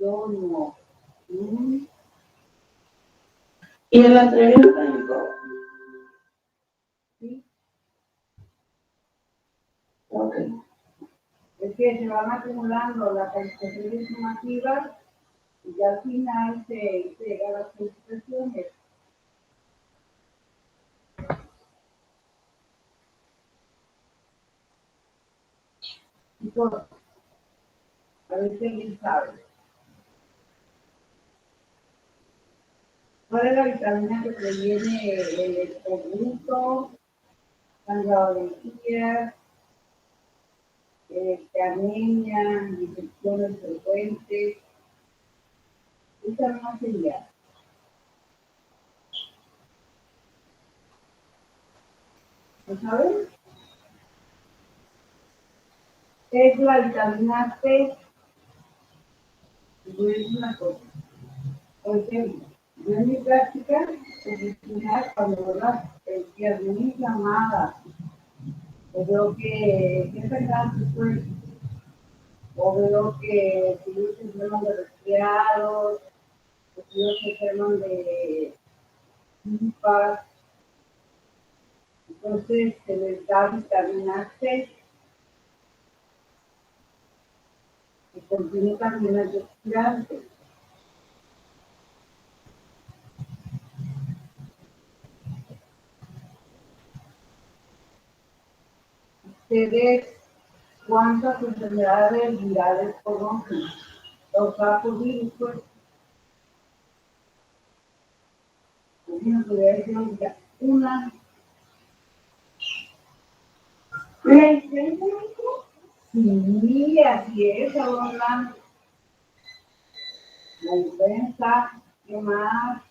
ozono. Y el anterior técnico. ¿Sí? Ok. Es que se van acumulando las calificaciones sumativas y ya al final se llega a las calificaciones. Y todo. A ver si alguien sabe. ¿Cuál es la vitamina que previene el escorbuto, sangrado de encías, anemia, infecciones frecuentes? Esa no sería. ¿Lo saben? Es la vitamina C. Voy a decir una cosa. Por ejemplo, yo en mi práctica profesional, cuando veo las piernas muy inflamadas, o veo que sangrante pues, o veo que si ellos se enferman de resfriados, o si ellos se enferman de gripas, entonces se les da vitamina C, que contiene también antioxidantes. Ustedes, ¿cuántas enfermedades virales conocen? Los virus, pues. Nos podría decir una. Sí, así es, ahora la influenza, ¿qué más?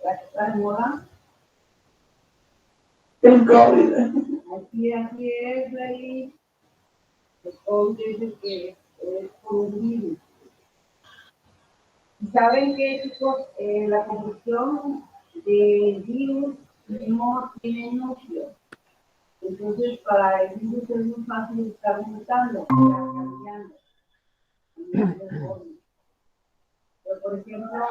La que está de moda. El COVID. Así es, ahí. El COVID es el que es por un virus. ¿Y saben qué, chicos? La construcción del virus no tiene núcleo. Entonces, para el virus es muy fácil estar mutando, cambiando. Pero, por ejemplo,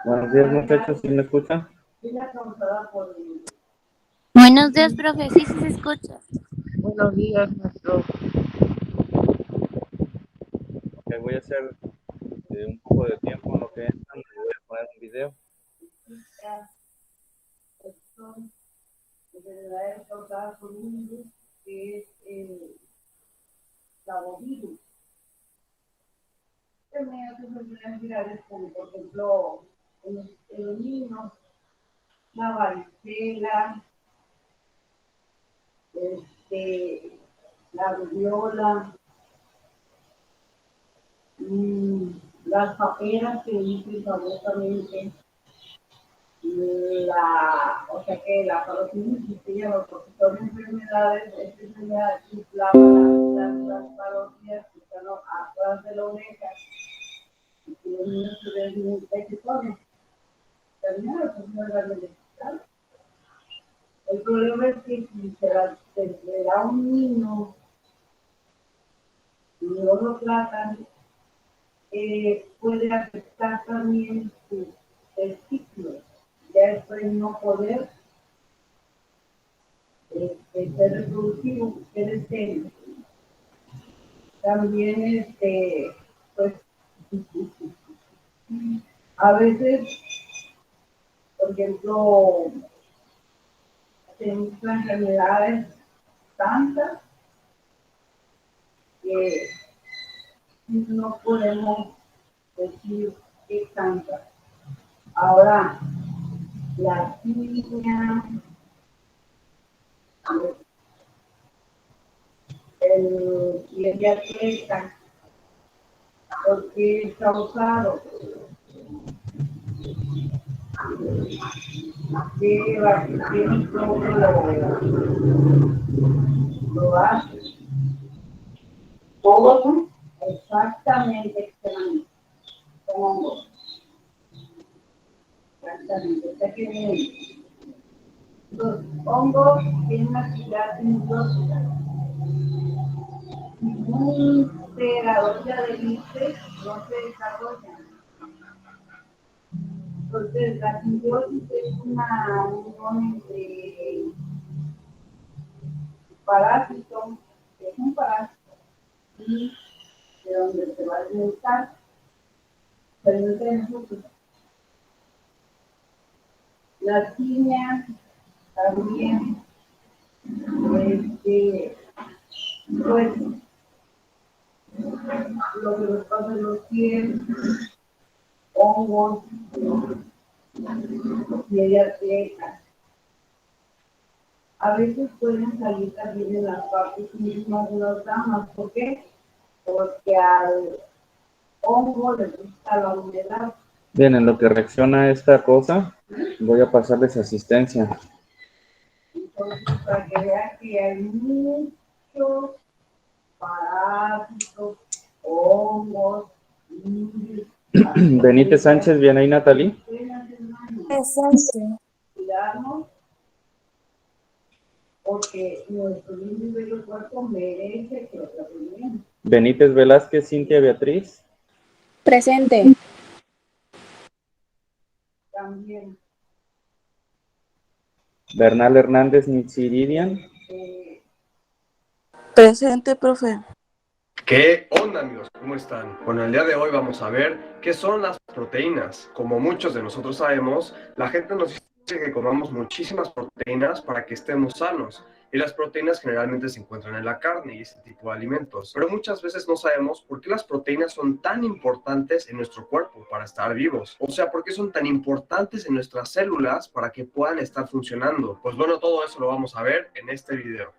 Buenos días, muchachos, ¿sí me escuchan? es la causada por el... Buenos días, profe. Sí, sí se escucha. Buenos días, maestro. Ok, voy a hacer un poco de tiempo en lo que entran y voy a poner un video. Son enfermedades causadas por un virus que es el flavovirus. También otras enfermedades virales como por ejemplo en los niños, la varicela, la rubiola, las paperas que dicen famosamente, o sea que la parotinitis, que llaman, porque son enfermedades, esta enfermedad inflama las parótidas que están atrás de la oreja, y que los niños se ven muy pequeños. También la persona de necesitar. El problema es que si se da a un niño y no lo tratan, puede afectar también sus testículos. Ya después no poder ser reproductivo, ser estéril. También, pues, a veces, por ejemplo, tenemos enfermedades tantas que no podemos decir qué tantas. Ahora, la piña, el diabetes, porque es causado que la piel lo hace. ¿Todo? Exactamente, excelente. Como exactamente, está que bien. Los hongos tienen una actividad inmunológica muy alteradora de bices no se desarrollan. Entonces, la simbiosis es una unión entre parásito, que es un parásito, y de donde se va a alimentar, pero no tenemos nosotros. La alquimia también, pues, lo que nos pasa en los pies, hongos, medias secas. A veces pueden salir también en las partes mismas de las damas. ¿Por qué? Porque al hongo le gusta la humedad. Bien, en lo que reacciona esta cosa, voy a pasarles asistencia. Entonces, para que vean que hay muchos parásitos, hongos, virus. Benítez Sánchez, ¿viene ahí Natalie? Presente. Cuidarnos, porque nuestro lindo y bello cuerpo merece que lo tratemos bien. Benítez Velázquez, Cintia Beatriz. Presente. También, Bernal Hernández Mitsiridian. Presente, profe. ¿Qué onda, amigos? ¿Cómo están? Bueno, el día de hoy vamos a ver qué son las proteínas. Como muchos de nosotros sabemos, la gente nos dice que comamos muchísimas proteínas para que estemos sanos. Y las proteínas generalmente se encuentran en la carne y este tipo de alimentos. Pero muchas veces no sabemos por qué las proteínas son tan importantes en nuestro cuerpo para estar vivos. O sea, por qué son tan importantes en nuestras células para que puedan estar funcionando. Pues bueno, todo eso lo vamos a ver en este video.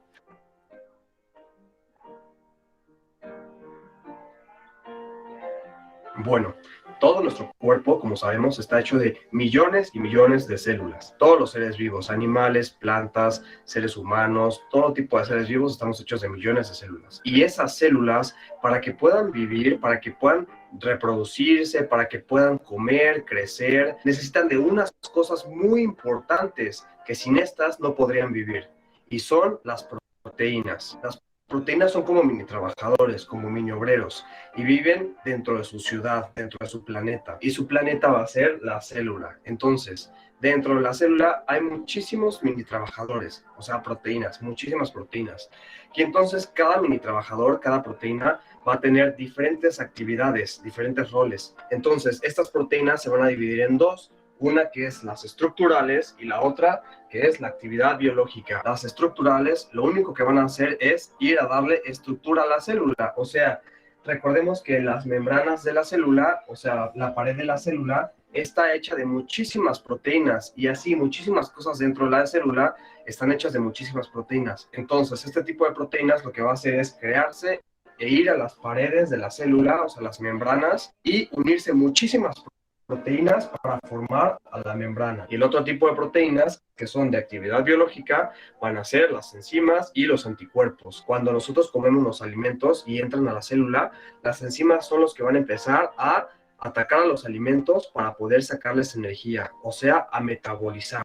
Bueno, todo nuestro cuerpo, como sabemos, está hecho de millones y millones de células. Todos los seres vivos, animales, plantas, seres humanos, todo tipo de seres vivos estamos hechos de millones de células. Y esas células, para que puedan vivir, para que puedan reproducirse, para que puedan comer, crecer, necesitan de unas cosas muy importantes que sin estas no podrían vivir. Y son las proteínas. Las proteínas son como mini trabajadores, como mini obreros, y viven dentro de su ciudad, dentro de su planeta. Y su planeta va a ser la célula. Entonces, dentro de la célula hay muchísimos mini trabajadores, o sea, proteínas, muchísimas proteínas. Y entonces cada mini trabajador, cada proteína, va a tener diferentes actividades, diferentes roles. Entonces, estas proteínas se van a dividir en dos. Una que es las estructurales y la otra que es la actividad biológica. Las estructurales lo único que van a hacer es ir a darle estructura a la célula. O sea, recordemos que las membranas de la célula, o sea, la pared de la célula, está hecha de muchísimas proteínas y así muchísimas cosas dentro de la célula están hechas de muchísimas proteínas. Entonces, este tipo de proteínas lo que va a hacer es crearse e ir a las paredes de la célula, o sea, las membranas, y unirse muchísimas proteínas para formar a la membrana. Y el otro tipo de proteínas que son de actividad biológica van a ser las enzimas y los anticuerpos. Cuando nosotros comemos los alimentos y entran a la célula, las enzimas son los que van a empezar a atacar a los alimentos para poder sacarles energía, o sea, a metabolizar.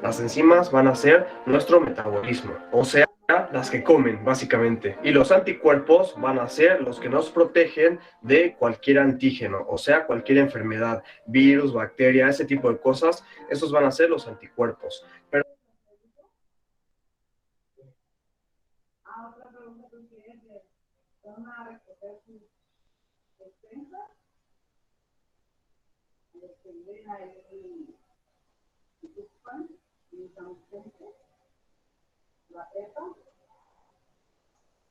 Las enzimas van a ser nuestro metabolismo, o sea, las que comen, básicamente. Y los anticuerpos van a ser los que nos protegen de cualquier antígeno, o sea, cualquier enfermedad, virus, bacteria, ese tipo de cosas. Esos van a ser los anticuerpos. Pero otra pregunta que ¿van a recoger sus despensas? Ven ahí sus pan y la EPA.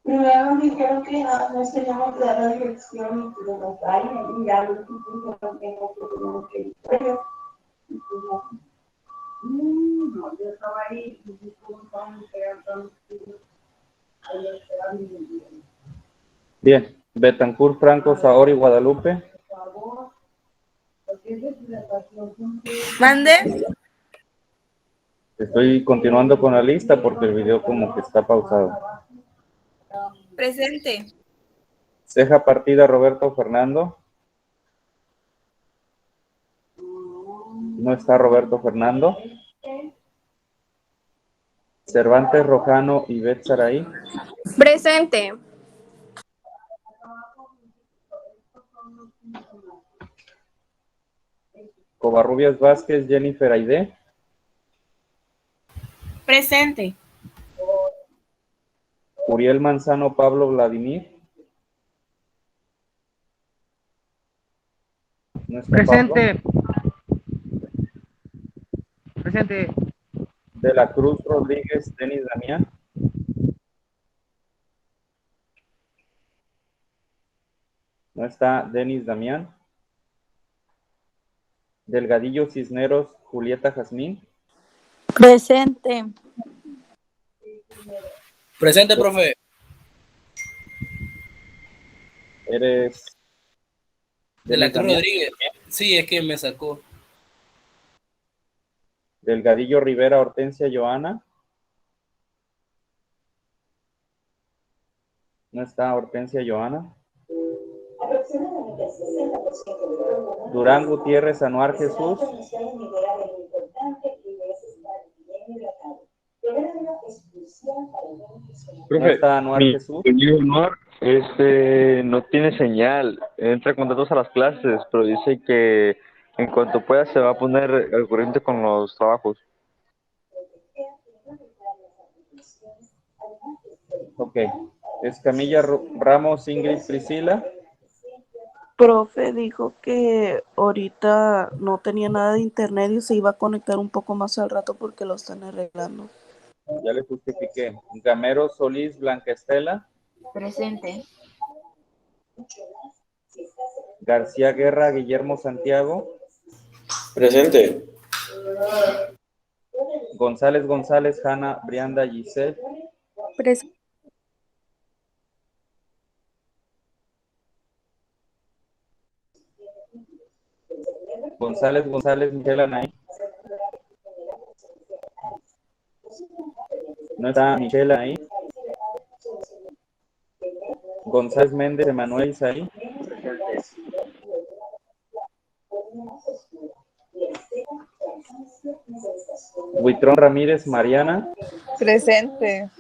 Primero nos dijeron que nos teníamos que dar la dirección y que nos traen y ya lo que tenemos que ir. No, yo estaba ahí y vi cómo estaban esperando ahí esperando y bien. Bien, Betancourt, Franco, Saori, Guadalupe. Por favor, porque es deshidratación. Mande. Estoy continuando con la lista porque el video como que está pausado. Presente. Ceja partida, Roberto Fernando. No está Roberto Fernando. Cervantes Rojano y Bet Saraí. Presente. Covarrubias Vázquez Jennifer Aide. Presente. Uriel Manzano Pablo Vladimir. ¿No está Presente. Pablo? Presente. De la Cruz Rodríguez Denis Damián. ¿No está Denis Damián? Delgadillo Cisneros Julieta Jazmín. Presente. Presente, profe. ¿Eres De la Denis Cruz Damián? Rodríguez. Sí, es que me sacó. Delgadillo Rivera Hortensia Joana. ¿No está Hortensia Joana? Aproximadamente el 60% de los humanos Durán Gutiérrez Anuar se Jesús. dan una idea de lo importante que es estar bien hidratado. El grano es crucial para el buen funcionamiento. ¿No está Anuar Jesús? Mi honor, no tiene señal, entra con datos a las clases, pero dice que en cuanto pueda se va a poner al corriente con los trabajos. Ok. Escamilla Ramos Ingrid Priscila. Profe dijo que ahorita no tenía nada de internet y se iba a conectar un poco más al rato porque lo están arreglando. Ya le justifiqué. Gamero Solís Blanca Estela. Presente. García Guerra Guillermo Santiago. Presente. González González Hanna Brianda Giselle. Presente. González González Michelle Anaí. ¿No está Michelle ahí? González Méndez Emanuel Isaí. Huitrón Ramírez Mariana. Presente.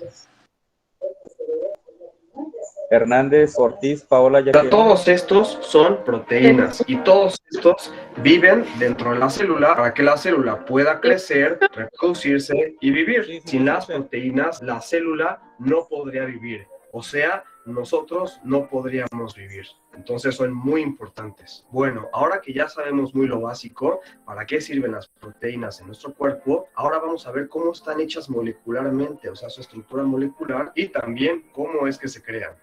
Hernández Ortiz Paola Yaquel. Todos estos son proteínas y todos estos viven dentro de la célula para que la célula pueda crecer, reproducirse y vivir. Sin las proteínas, la célula no podría vivir. O sea, nosotros no podríamos vivir. Entonces son muy importantes. Bueno, ahora que ya sabemos muy lo básico, para qué sirven las proteínas en nuestro cuerpo, ahora vamos a ver cómo están hechas molecularmente, o sea, su estructura molecular y también cómo es que se crean.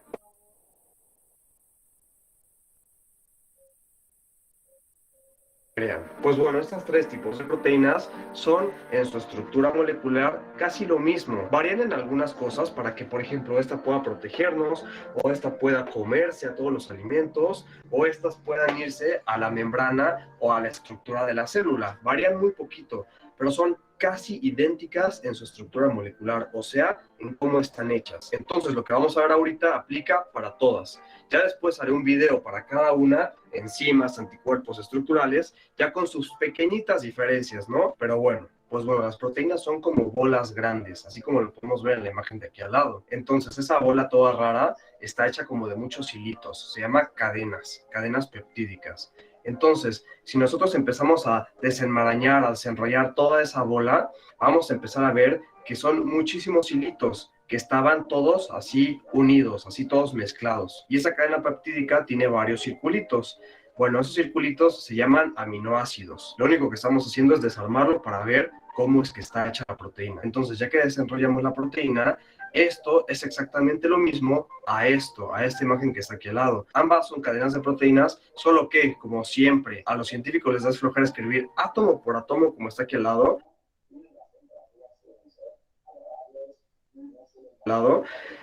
Pues bueno, estos tres tipos de proteínas son en su estructura molecular casi lo mismo. Varían en algunas cosas para que, por ejemplo, esta pueda protegernos, o esta pueda comerse a todos los alimentos, o estas puedan irse a la membrana o a la estructura de la célula. Varían muy poquito, pero son casi idénticas en su estructura molecular, o sea, en cómo están hechas. Entonces, lo que vamos a ver ahorita aplica para todas. Ya después haré un video para cada una, enzimas, anticuerpos estructurales, ya con sus pequeñitas diferencias, ¿no? Pero bueno, pues bueno, las proteínas son como bolas grandes, así como lo podemos ver en la imagen de aquí al lado. Entonces, esa bola toda rara está hecha como de muchos hilitos, se llama cadenas peptídicas. Entonces, si nosotros empezamos a desenmarañar, a desenrollar toda esa bola, vamos a empezar a ver que son muchísimos hilitos que estaban todos así unidos, así todos mezclados. Y esa cadena peptídica tiene varios circulitos. Bueno, esos circulitos se llaman aminoácidos. Lo único que estamos haciendo es desarmarlo para ver cómo es que está hecha la proteína. Entonces, ya que desenrollamos la proteína, esto es exactamente lo mismo a esta imagen que está aquí al lado. Ambas son cadenas de proteínas, solo que, como siempre, a los científicos les da flojera escribir átomo por átomo, como está aquí al lado,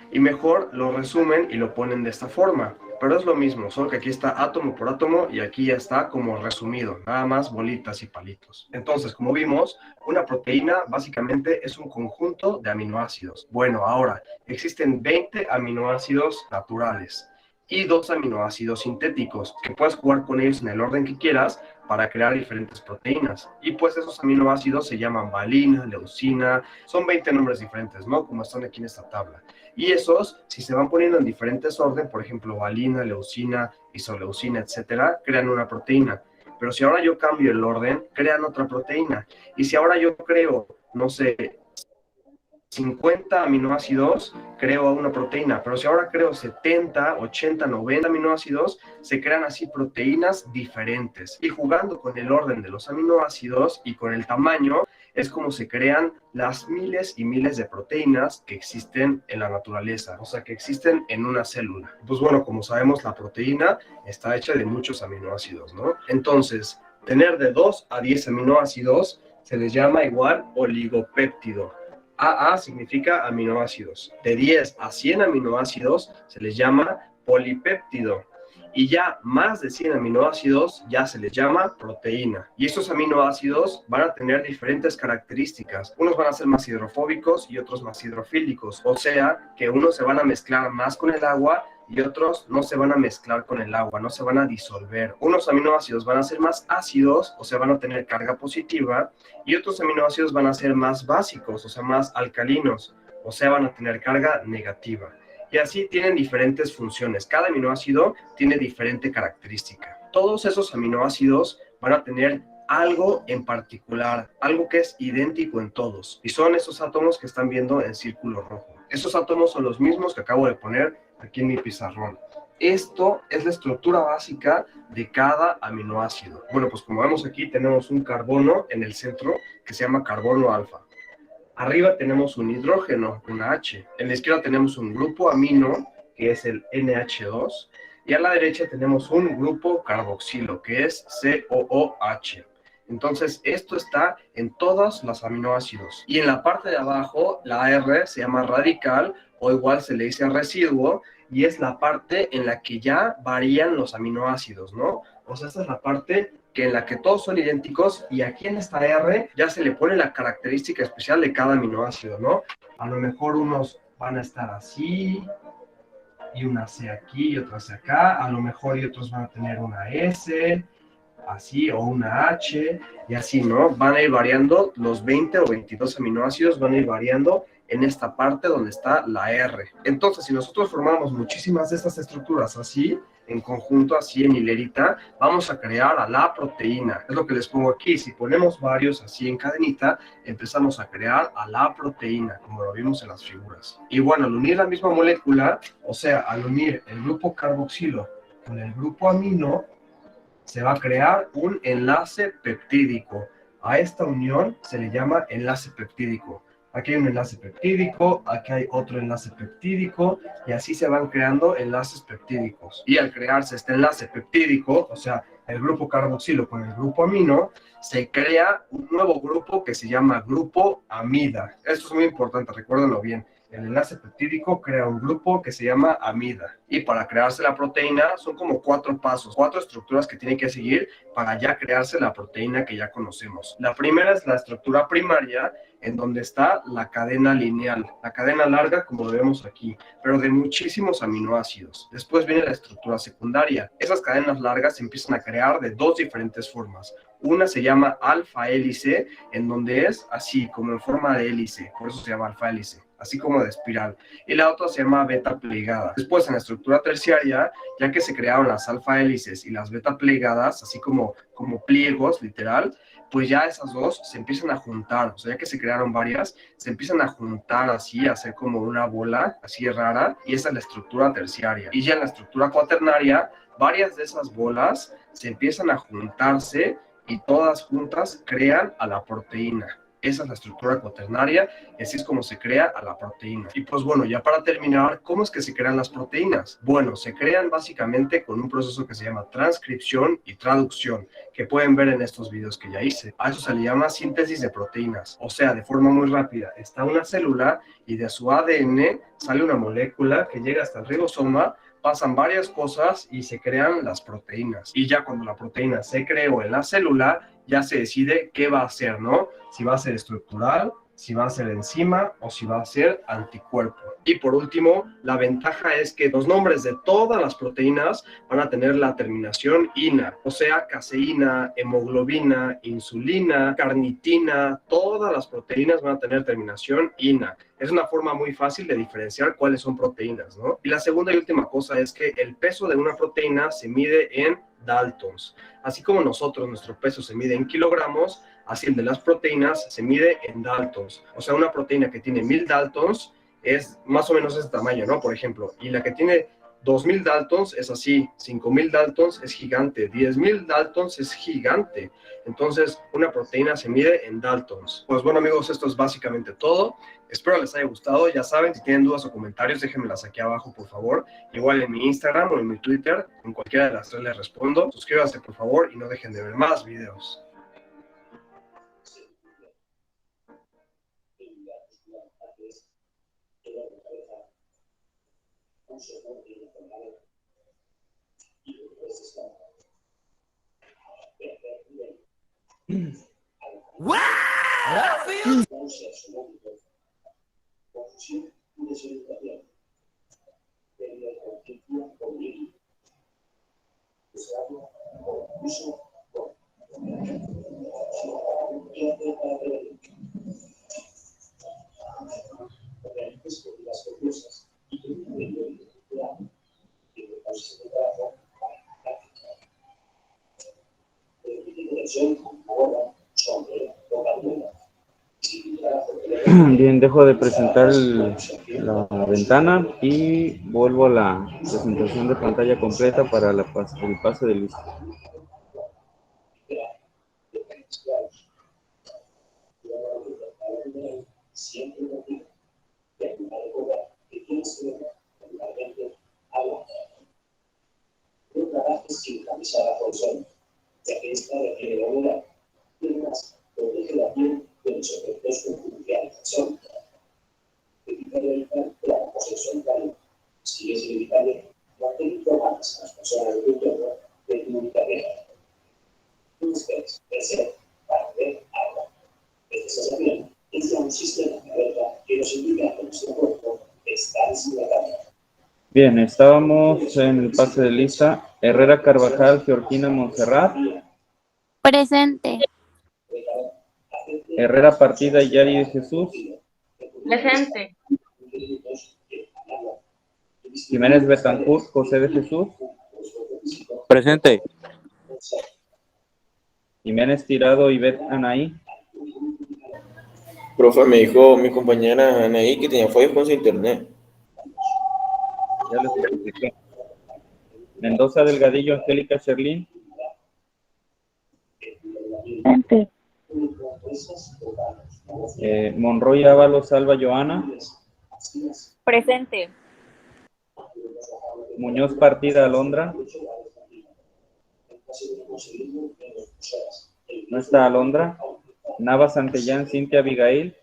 y mejor lo resumen y lo ponen de esta forma. Pero es lo mismo, solo que aquí está átomo por átomo y aquí ya está como resumido, nada más bolitas y palitos. Entonces, como vimos, una proteína básicamente es un conjunto de aminoácidos. Bueno, ahora, existen 20 aminoácidos naturales y 2 aminoácidos sintéticos, que puedes jugar con ellos en el orden que quieras para crear diferentes proteínas. Y pues esos aminoácidos se llaman valina, leucina, son 20 nombres diferentes, ¿no? Como están aquí en esta tabla. Y esos, si se van poniendo en diferentes orden, por ejemplo, valina, leucina, isoleucina, etcétera, crean una proteína. pero si ahora yo cambio el orden, crean otra proteína. Y si ahora yo creo, no sé, 50 aminoácidos, creo una proteína, pero si ahora creo 70, 80, 90 aminoácidos, se crean así proteínas diferentes. Y jugando con el orden de los aminoácidos y con el tamaño, es como se crean las miles y miles de proteínas que existen en la naturaleza, o sea, que existen en una célula. Pues bueno, como sabemos, la proteína está hecha de muchos aminoácidos, ¿no? Entonces, tener de 2 a 10 aminoácidos se les llama igual oligopéptido. AA significa aminoácidos. De 10 a 100 aminoácidos se les llama polipéptido. Y ya más de 100 aminoácidos ya se les llama proteína. Y estos aminoácidos van a tener diferentes características. Unos van a ser más hidrofóbicos y otros más hidrofílicos. O sea, que unos se van a mezclar más con el agua y otros no se van a mezclar con el agua, no se van a disolver. Unos aminoácidos van a ser más ácidos, o sea, van a tener carga positiva, y otros aminoácidos van a ser más básicos, o sea, más alcalinos, o sea, van a tener carga negativa. Y así tienen diferentes funciones. Cada aminoácido tiene diferente característica. Todos esos aminoácidos van a tener algo en particular, algo que es idéntico en todos, y son esos átomos que están viendo en círculo rojo. Esos átomos son los mismos que acabo de poner aquí en mi pizarrón. Esto es la estructura básica de cada aminoácido. Bueno, pues como vemos aquí tenemos un carbono en el centro que se llama carbono alfa. Arriba tenemos un hidrógeno, una H. En la izquierda tenemos un grupo amino, que es el NH2. Y a la derecha tenemos un grupo carboxilo, que es COOH. Entonces, esto está en todos los aminoácidos. Y en la parte de abajo, la R se llama radical, o igual se le dice residuo, y es la parte en la que ya varían los aminoácidos, ¿no? O sea, esta es la parte en la que todos son idénticos, y aquí en esta R ya se le pone la característica especial de cada aminoácido, ¿no? A lo mejor unos van a estar así, y una C aquí y otra C acá, a lo mejor y otros van a tener una S, así, o una H, y así, ¿no? Van a ir variando, los 20 o 22 aminoácidos van a ir variando en esta parte donde está la R. Entonces, si nosotros formamos muchísimas de estas estructuras así, en conjunto, así en hilerita, vamos a crear a la proteína. Es lo que les pongo aquí. Si ponemos varios así en cadenita, empezamos a crear a la proteína, como lo vimos en las figuras. Y bueno, al unir la misma molécula, o sea, al unir el grupo carboxilo con el grupo amino, se va a crear un enlace peptídico. A esta unión se le llama enlace peptídico. Aquí hay un enlace peptídico, aquí hay otro enlace peptídico, y así se van creando enlaces peptídicos. Y al crearse este enlace peptídico, o sea, el grupo carboxilo con el grupo amino, se crea un nuevo grupo que se llama grupo amida. Esto es muy importante, recuérdenlo bien. El enlace peptídico crea un grupo que se llama amida. Y para crearse la proteína son como 4 pasos, 4 estructuras que tienen que seguir para ya crearse la proteína que ya conocemos. La primera es la estructura primaria, en donde está la cadena lineal, la cadena larga como lo vemos aquí, pero de muchísimos aminoácidos. Después viene la estructura secundaria. Esas cadenas largas se empiezan a crear de 2 diferentes formas. Una se llama alfa hélice, en donde es así, como en forma de hélice, por eso se llama alfa hélice, así como de espiral. Y la otra se llama beta plegada. Después, en la estructura terciaria, ya que se crearon las alfa hélices y las beta plegadas, así como pliegos, literal, pues ya esas dos se empiezan a juntar. O sea, ya que se crearon varias, se empiezan a juntar así, a hacer como una bola así rara, y esa es la estructura terciaria. Y ya en la estructura cuaternaria, varias de esas bolas se empiezan a juntarse y todas juntas crean a la proteína. Esa es la estructura cuaternaria, y así es como se crea a la proteína. Y pues bueno, ya para terminar, ¿cómo es que se crean las proteínas? Bueno, se crean básicamente con un proceso que se llama transcripción y traducción, que pueden ver en estos videos que ya hice. A eso se le llama síntesis de proteínas. O sea, de forma muy rápida, está una célula y de su ADN sale una molécula que llega hasta el ribosoma, pasan varias cosas y se crean las proteínas. Y ya cuando la proteína se creó en la célula, ya se decide qué va a ser, ¿no? Si va a ser estructural, si va a ser enzima o si va a ser anticuerpo. Y por último, la ventaja es que los nombres de todas las proteínas van a tener la terminación ina, o sea, caseína, hemoglobina, insulina, carnitina, todas las proteínas van a tener terminación ina. Es una forma muy fácil de diferenciar cuáles son proteínas, ¿no? Y la segunda y última cosa es que el peso de una proteína se mide en Daltons. Así como nosotros, nuestro peso se mide en kilogramos, así el de las proteínas se mide en Daltons. O sea, una proteína que tiene 1000 Daltons es más o menos ese tamaño, ¿no? Por ejemplo, y la que tiene 2000 Daltons es así, 5000 Daltons es gigante, 10.000 Daltons es gigante. Entonces, una proteína se mide en Daltons. Pues bueno, amigos, esto es básicamente todo. Espero les haya gustado. Ya saben, si tienen dudas o comentarios, déjenmelas aquí abajo, por favor. Igual en mi Instagram o en mi Twitter, en cualquiera de las tres les respondo. Suscríbanse, por favor, y no dejen de ver más videos. Bien, dejo de presentar la ventana y vuelvo a la presentación de pantalla completa para el pase de lista. Bien, estábamos en el pase de lista. Herrera Carvajal, Georgina Montserrat. Presente. Herrera Partida, Yari de Jesús. Presente. Jiménez Betancourt, José de Jesús. Presente. Jiménez Tirado, Ivette Anaí. Profe, me dijo mi compañera Anaí que tenía fallos con su internet. Ya les expliqué. Mendoza Delgadillo, Angélica Sherlin. Presente. Monroy Ábalos, Salva Joana. Presente. Muñoz Partida, Alondra. No está Alondra. Nava Santellán, Cintia Abigail.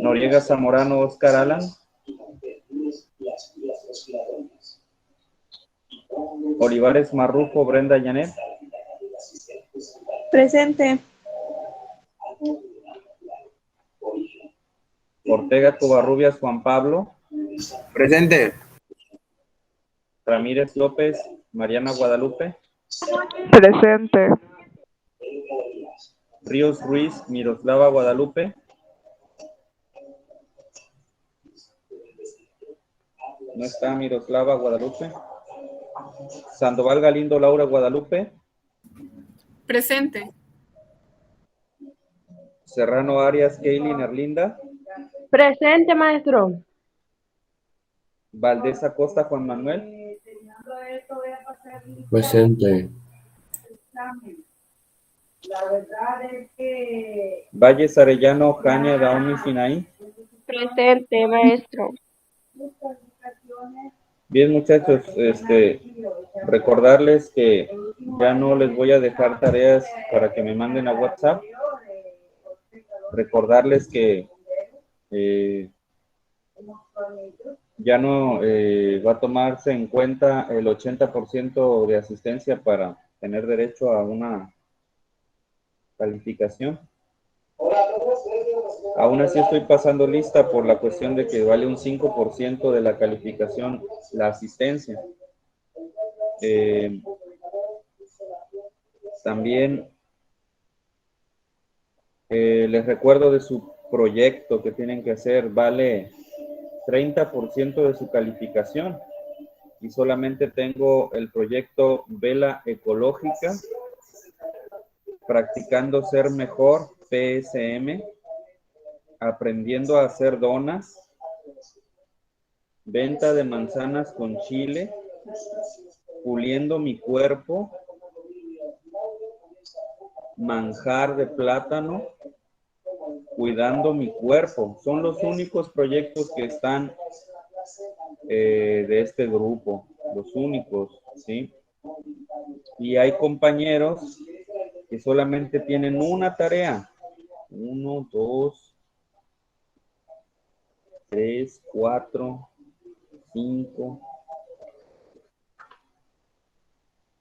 Noriega Zamorano, Oscar Alan. Olivares Marrufo, Brenda Janet. Presente. Ortega Covarrubias, Juan Pablo. Presente. Ramírez López, Mariana Guadalupe. Presente. Ríos Ruiz, Miroslava Guadalupe. No está Miroslava Guadalupe. Sandoval Galindo, Laura Guadalupe. Presente. Serrano Arias, Keilin Erlinda. Presente, maestro. Valdés Acosta, Juan Manuel. Presente. La verdad es que Valles Arellano, Jania Daomi Sinaí. Presente, maestro. Bien, muchachos, recordarles que ya no les voy a dejar tareas para que me manden a WhatsApp. Recordarles que ya no va a tomarse en cuenta el 80% de asistencia para tener derecho a una calificación. Aún así estoy pasando lista por la cuestión de que vale un 5% de la calificación la asistencia. También les recuerdo de su proyecto que tienen que hacer, vale 30% de su calificación y solamente tengo el proyecto Vela Ecológica, Practicando Ser Mejor, PSM, Aprendiendo a Hacer Donas, Venta de Manzanas con Chile, Puliendo mi Cuerpo, Manjar de Plátano, Cuidando mi Cuerpo. Son los únicos proyectos que están de este grupo, los únicos, ¿sí? Y hay compañeros que solamente tienen una tarea. 1, 2, 3, 4, 5,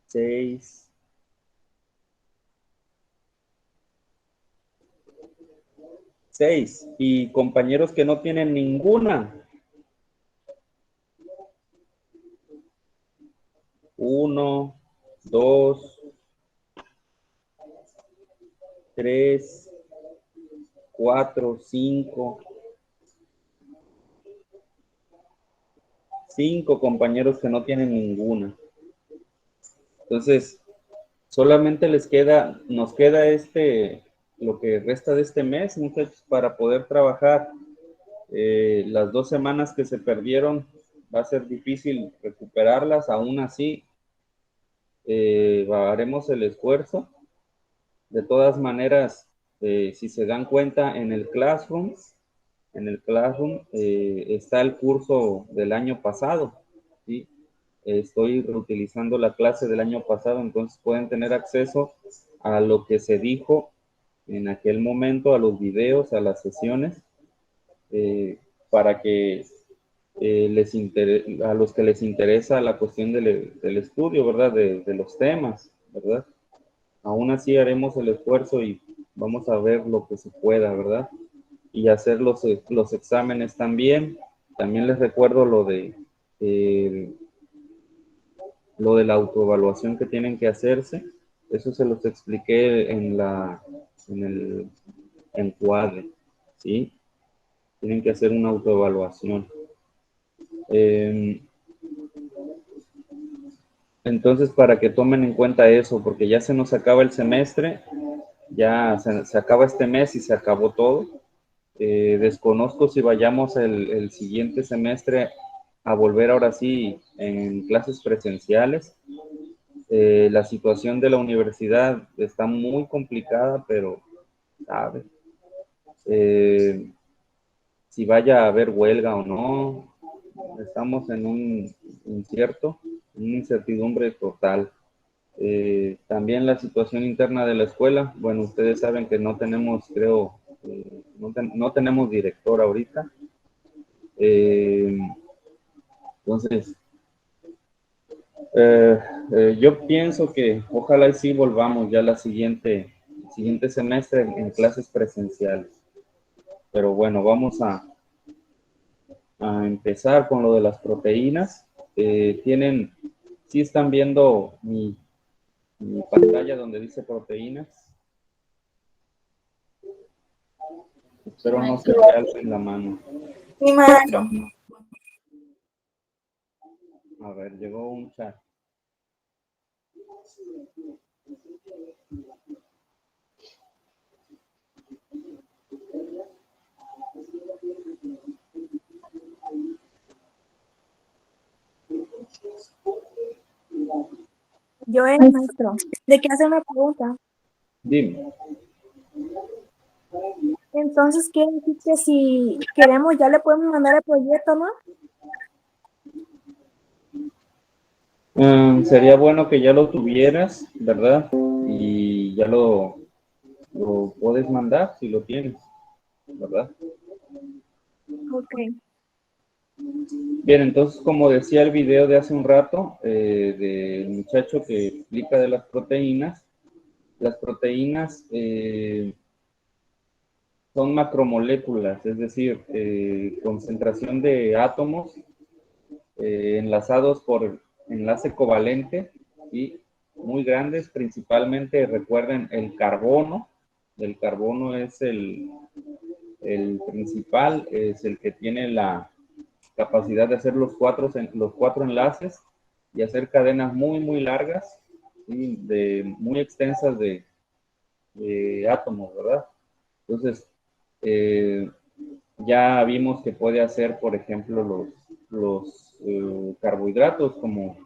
6, 6 y compañeros que no tienen ninguna. 1, 2, 3, 4, 5. 5 compañeros que no tienen ninguna. Entonces, solamente nos queda lo que resta de este mes, muchachos, para poder trabajar. Las 2 semanas que se perdieron, va a ser difícil recuperarlas, aún así, haremos el esfuerzo. De todas maneras, si se dan cuenta, en el Classroom está el curso del año pasado, ¿sí? Estoy reutilizando la clase del año pasado, entonces pueden tener acceso a lo que se dijo en aquel momento, a los videos, a las sesiones, para que a los que les interesa la cuestión del estudio, ¿verdad? De los temas, ¿verdad? Aún así haremos el esfuerzo y vamos a ver lo que se pueda, ¿verdad? Y hacer los exámenes también. También les recuerdo lo de la autoevaluación que tienen que hacerse. Eso se los expliqué en el encuadre, ¿sí? Tienen que hacer una autoevaluación. Entonces, para que tomen en cuenta eso, porque ya se nos acaba el semestre, ya se acaba este mes y se acabó todo. Desconozco si vayamos el siguiente semestre a volver ahora sí en clases presenciales. La situación de la universidad está muy complicada, pero, ¿sabe? Si vaya a haber huelga o no, estamos en un incierto, una incertidumbre total. También la situación interna de la escuela, bueno, ustedes saben que no tenemos, creo, no tenemos director ahorita. Entonces, yo pienso que ojalá y sí volvamos ya el siguiente semestre en clases presenciales. Pero bueno, vamos a empezar con lo de las proteínas. ¿Sí están viendo mi pantalla donde dice proteínas? Espero no se me alcen la mano. Sí, maestro. A ver, llegó un chat. Yo maestro. ¿De qué hacer una pregunta? Dime. Entonces, quiere decir que si queremos ya le podemos mandar el proyecto, ¿no? Sería bueno que ya lo tuvieras, ¿verdad? Y ya lo puedes mandar si lo tienes, ¿verdad? Ok. Bien, entonces, como decía el video de hace un rato, del muchacho que explica de las proteínas son macromoléculas, es decir, concentración de átomos enlazados por enlace covalente y muy grandes, principalmente recuerden el carbono. El carbono es el principal, es el que tiene la capacidad de hacer los cuatro enlaces y hacer cadenas muy, muy largas, ¿sí? Muy extensas de átomos, ¿verdad? Entonces, ya vimos que puede hacer, por ejemplo, los carbohidratos, como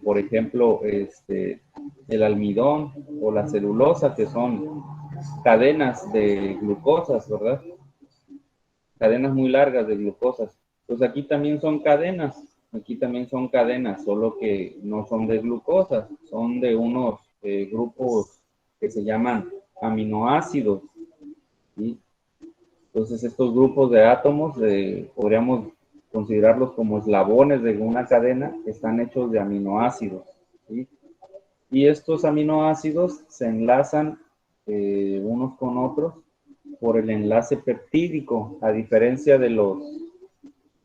por ejemplo el almidón o la celulosa, que son cadenas de glucosas, ¿verdad? Cadenas muy largas de glucosas. Pues aquí también son cadenas, solo que no son de glucosas, son de unos grupos que se llaman aminoácidos, ¿sí? Entonces estos grupos de átomos podríamos considerarlos como eslabones de una cadena que están hechos de aminoácidos, ¿sí? Y estos aminoácidos se enlazan unos con otros por el enlace peptídico, a diferencia del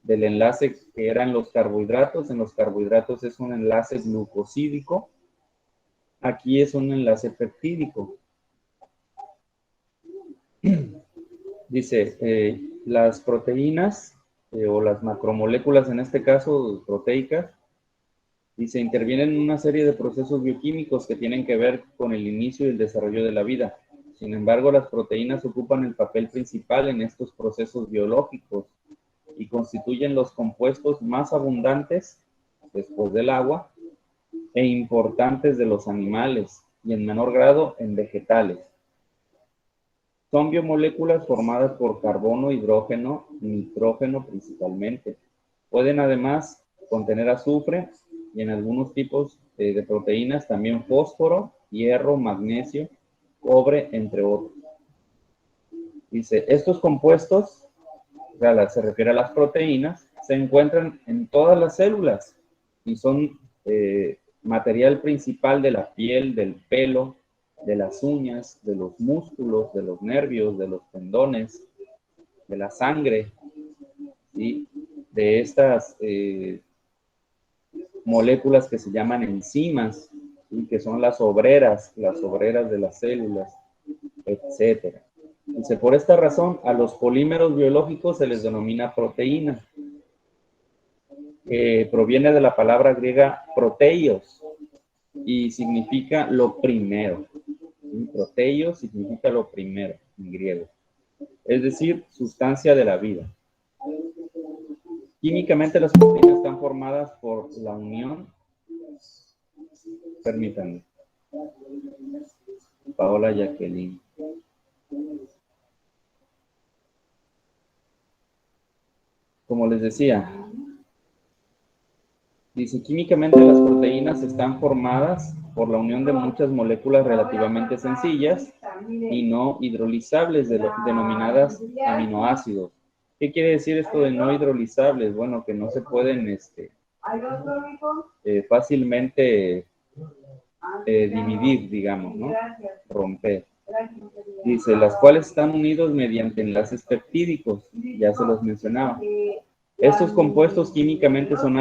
enlace que eran los carbohidratos. En los carbohidratos es un enlace glucosídico, aquí es un enlace peptídico. Dice, las proteínas o las macromoléculas, en este caso proteicas, dice, intervienen en una serie de procesos bioquímicos que tienen que ver con el inicio y el desarrollo de la vida. Sin embargo, las proteínas ocupan el papel principal en estos procesos biológicos y constituyen los compuestos más abundantes, después del agua, e importantes de los animales, y en menor grado en vegetales. Son biomoléculas formadas por carbono, hidrógeno, nitrógeno principalmente. Pueden además contener azufre y en algunos tipos de proteínas también fósforo, hierro, magnesio, cobre, entre otros. Dice, estos compuestos, o sea, se refiere a las proteínas, se encuentran en todas las células y son material principal de la piel, del pelo, de las uñas, de los músculos, de los nervios, de los tendones, de la sangre, ¿sí? De estas moléculas que se llaman enzimas, ¿sí? Que son las obreras de las células, etc. Dice, por esta razón, a los polímeros biológicos se les denomina proteína. Proviene de la palabra griega proteios y significa lo primero. Proteios significa lo primero en griego, es decir, sustancia de la vida. Químicamente las proteínas están formadas por la unión, permítanme, Paola Jacqueline. Como les decía, dice, químicamente las proteínas están formadas por la unión de muchas moléculas relativamente sencillas y no hidrolizables, denominadas aminoácidos. ¿Qué quiere decir esto de no hidrolizables? Bueno, que no se pueden fácilmente dividir, digamos, ¿no? Romper. Dice, las cuales están unidos mediante enlaces peptídicos, ya se los mencionaba. Estos compuestos químicamente son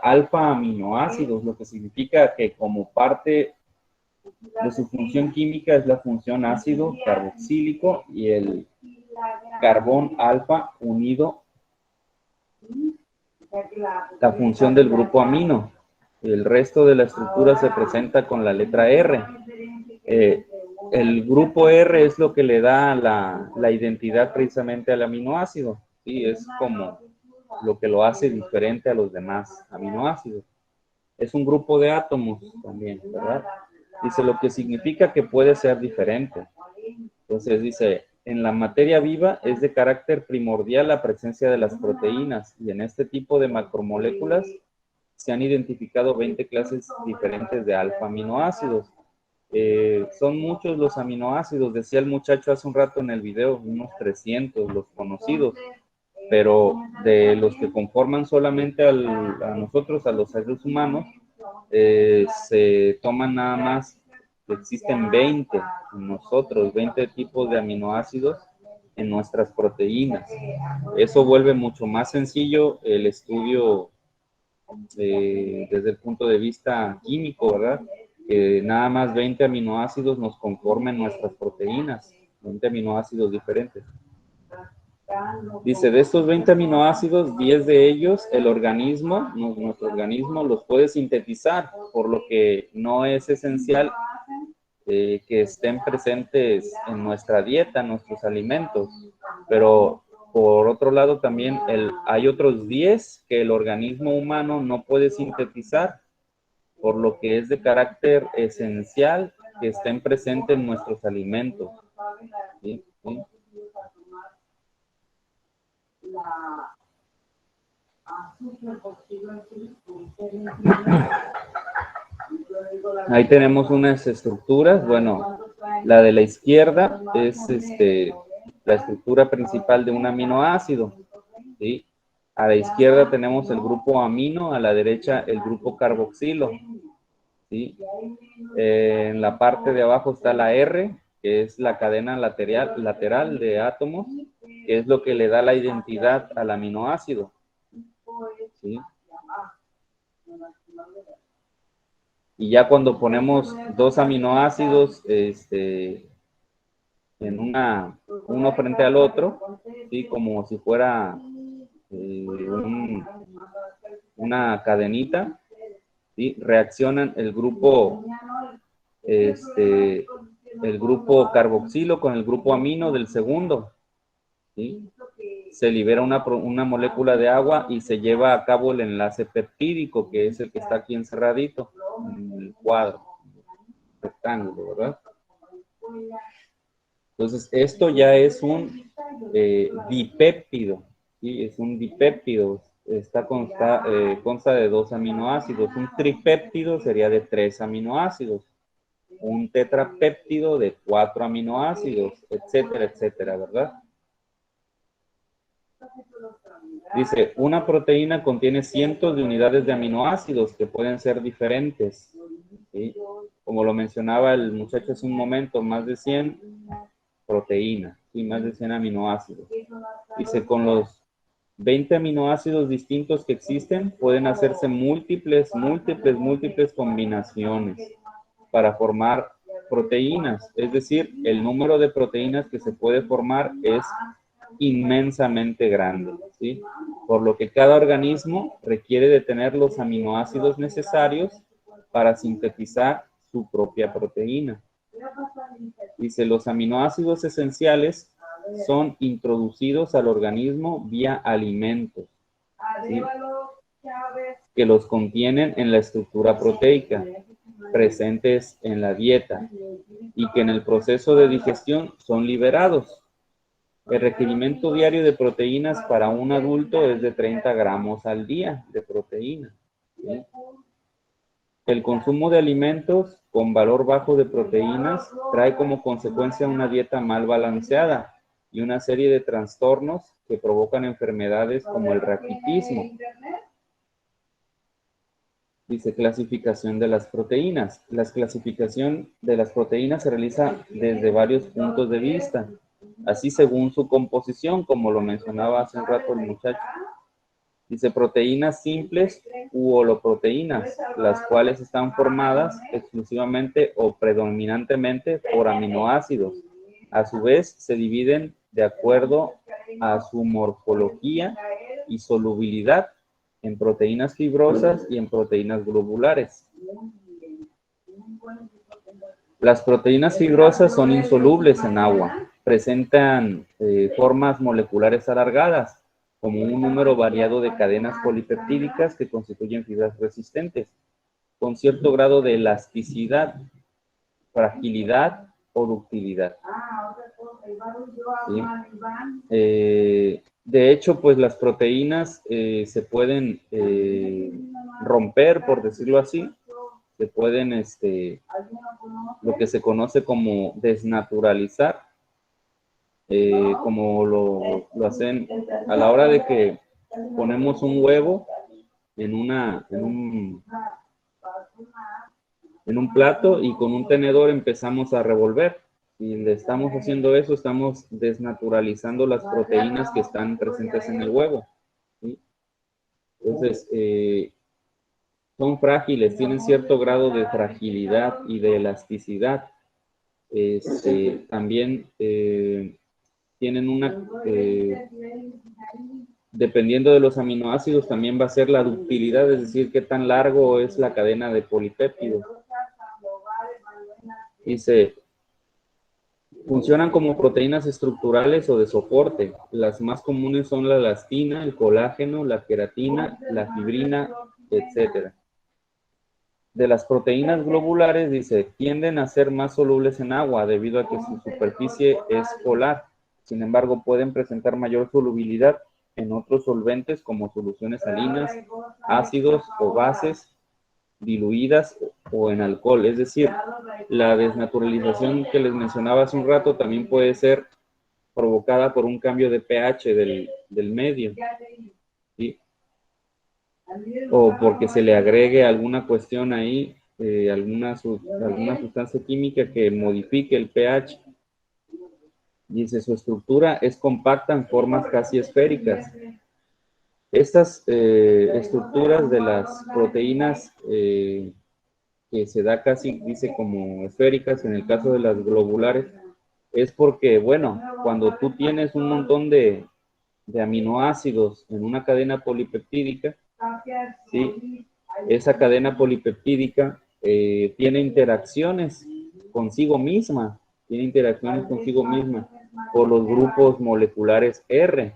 alfa aminoácidos, lo que significa que como parte de su función química es la función ácido carboxílico y el carbón alfa unido la función del grupo amino. El resto de la estructura se presenta con la letra R. El grupo R es lo que le da la identidad precisamente al aminoácido. Sí, es como lo que lo hace diferente a los demás aminoácidos. Es un grupo de átomos también, ¿verdad? Dice, lo que significa que puede ser diferente. Entonces dice, en la materia viva es de carácter primordial la presencia de las proteínas y en este tipo de macromoléculas se han identificado 20 clases diferentes de alfa aminoácidos. Son muchos los aminoácidos, decía el muchacho hace un rato en el video, unos 300 los conocidos, pero de los que conforman solamente a nosotros, a los seres humanos, se toman nada más, existen 20 en nosotros, 20 tipos de aminoácidos en nuestras proteínas. Eso vuelve mucho más sencillo el estudio desde el punto de vista químico, ¿verdad? Que nada más 20 aminoácidos nos conformen nuestras proteínas, 20 aminoácidos diferentes. Dice, de estos 20 aminoácidos, 10 de ellos, el organismo, nuestro organismo, los puede sintetizar, por lo que no es esencial que estén presentes en nuestra dieta, en nuestros alimentos. Pero, por otro lado, también hay otros 10 que el organismo humano no puede sintetizar, por lo que es de carácter esencial que estén presentes en nuestros alimentos. ¿Sí? ¿Sí? Ahí tenemos unas estructuras. Bueno, la de la izquierda es la estructura principal de un aminoácido, ¿sí? A la izquierda tenemos el grupo amino, a la derecha el grupo carboxilo, ¿sí? En la parte de abajo está la R, que es la cadena lateral de átomos, que es lo que le da la identidad al aminoácido, ¿sí? Y ya cuando ponemos dos aminoácidos en uno frente al otro, ¿sí? Como si fuera una cadenita, ¿sí? Reaccionan el grupo carboxilo con el grupo amino del segundo, ¿sí? Se libera una molécula de agua y se lleva a cabo el enlace peptídico, que es el que está aquí encerradito en el cuadro, rectángulo, ¿verdad? Entonces, esto ya es un dipéptido, ¿sí? Es un dipéptido, consta de 2 aminoácidos. Un tripéptido sería de 3 aminoácidos. Un tetrapéptido de 4 aminoácidos, etcétera, etcétera, ¿verdad? Dice, una proteína contiene cientos de unidades de aminoácidos que pueden ser diferentes, ¿sí? Como lo mencionaba el muchacho hace un momento, más de 100 proteínas, ¿sí? Más de 100 aminoácidos. Dice, con los 20 aminoácidos distintos que existen, pueden hacerse múltiples combinaciones para formar proteínas. Es decir, el número de proteínas que se puede formar es inmensamente grande, ¿sí? Por lo que cada organismo requiere de tener los aminoácidos necesarios para sintetizar su propia proteína. Dice, los aminoácidos esenciales son introducidos al organismo vía alimentos, ¿sí? Que los contienen en la estructura proteica, presentes en la dieta, y que en el proceso de digestión son liberados. El requerimiento diario de proteínas para un adulto es de 30 gramos al día de proteína, ¿sí? El consumo de alimentos con valor bajo de proteínas trae como consecuencia una dieta mal balanceada y una serie de trastornos que provocan enfermedades como el raquitismo. Dice, clasificación de las proteínas. La clasificación de las proteínas se realiza desde varios puntos de vista, así según su composición, como lo mencionaba hace un rato el muchacho. Dice, proteínas simples u holoproteínas, las cuales están formadas exclusivamente o predominantemente por aminoácidos. A su vez, se dividen de acuerdo a su morfología y solubilidad en proteínas fibrosas y en proteínas globulares. Las proteínas fibrosas son insolubles en agua, presentan formas moleculares alargadas, como un número variado de cadenas polipeptídicas que constituyen fibras resistentes, con cierto grado de elasticidad, fragilidad o ductilidad. ¿Sí? De hecho, pues las proteínas se pueden romper, por decirlo así, se pueden, lo que se conoce como desnaturalizar, como lo hacen a la hora de que ponemos un huevo en un plato y con un tenedor empezamos a revolver. Si le estamos haciendo eso, estamos desnaturalizando las proteínas que están presentes en el huevo, ¿sí? Entonces, son frágiles, tienen cierto grado de fragilidad y de elasticidad. También tienen una, dependiendo de los aminoácidos, también va a ser la ductilidad, es decir, qué tan largo es la cadena de polipéptidos. Dice, funcionan como proteínas estructurales o de soporte. Las más comunes son la elastina, el colágeno, la queratina, la fibrina, etc. De las proteínas globulares, dice, tienden a ser más solubles en agua debido a que su superficie es polar. Sin embargo, pueden presentar mayor solubilidad en otros solventes como soluciones salinas, ácidos o bases diluidas o en alcohol. Es decir, la desnaturalización que les mencionaba hace un rato también puede ser provocada por un cambio de pH del medio, ¿sí? O porque se le agregue alguna cuestión ahí, alguna sustancia química que modifique el pH. Dice, su estructura es compacta en formas casi esféricas. Estas estructuras de las proteínas que se da casi, dice, como esféricas, en el caso de las globulares, es porque, bueno, cuando tú tienes un montón de aminoácidos en una cadena polipeptídica, ¿sí? Esa cadena polipeptídica tiene interacciones consigo misma, por los grupos moleculares R.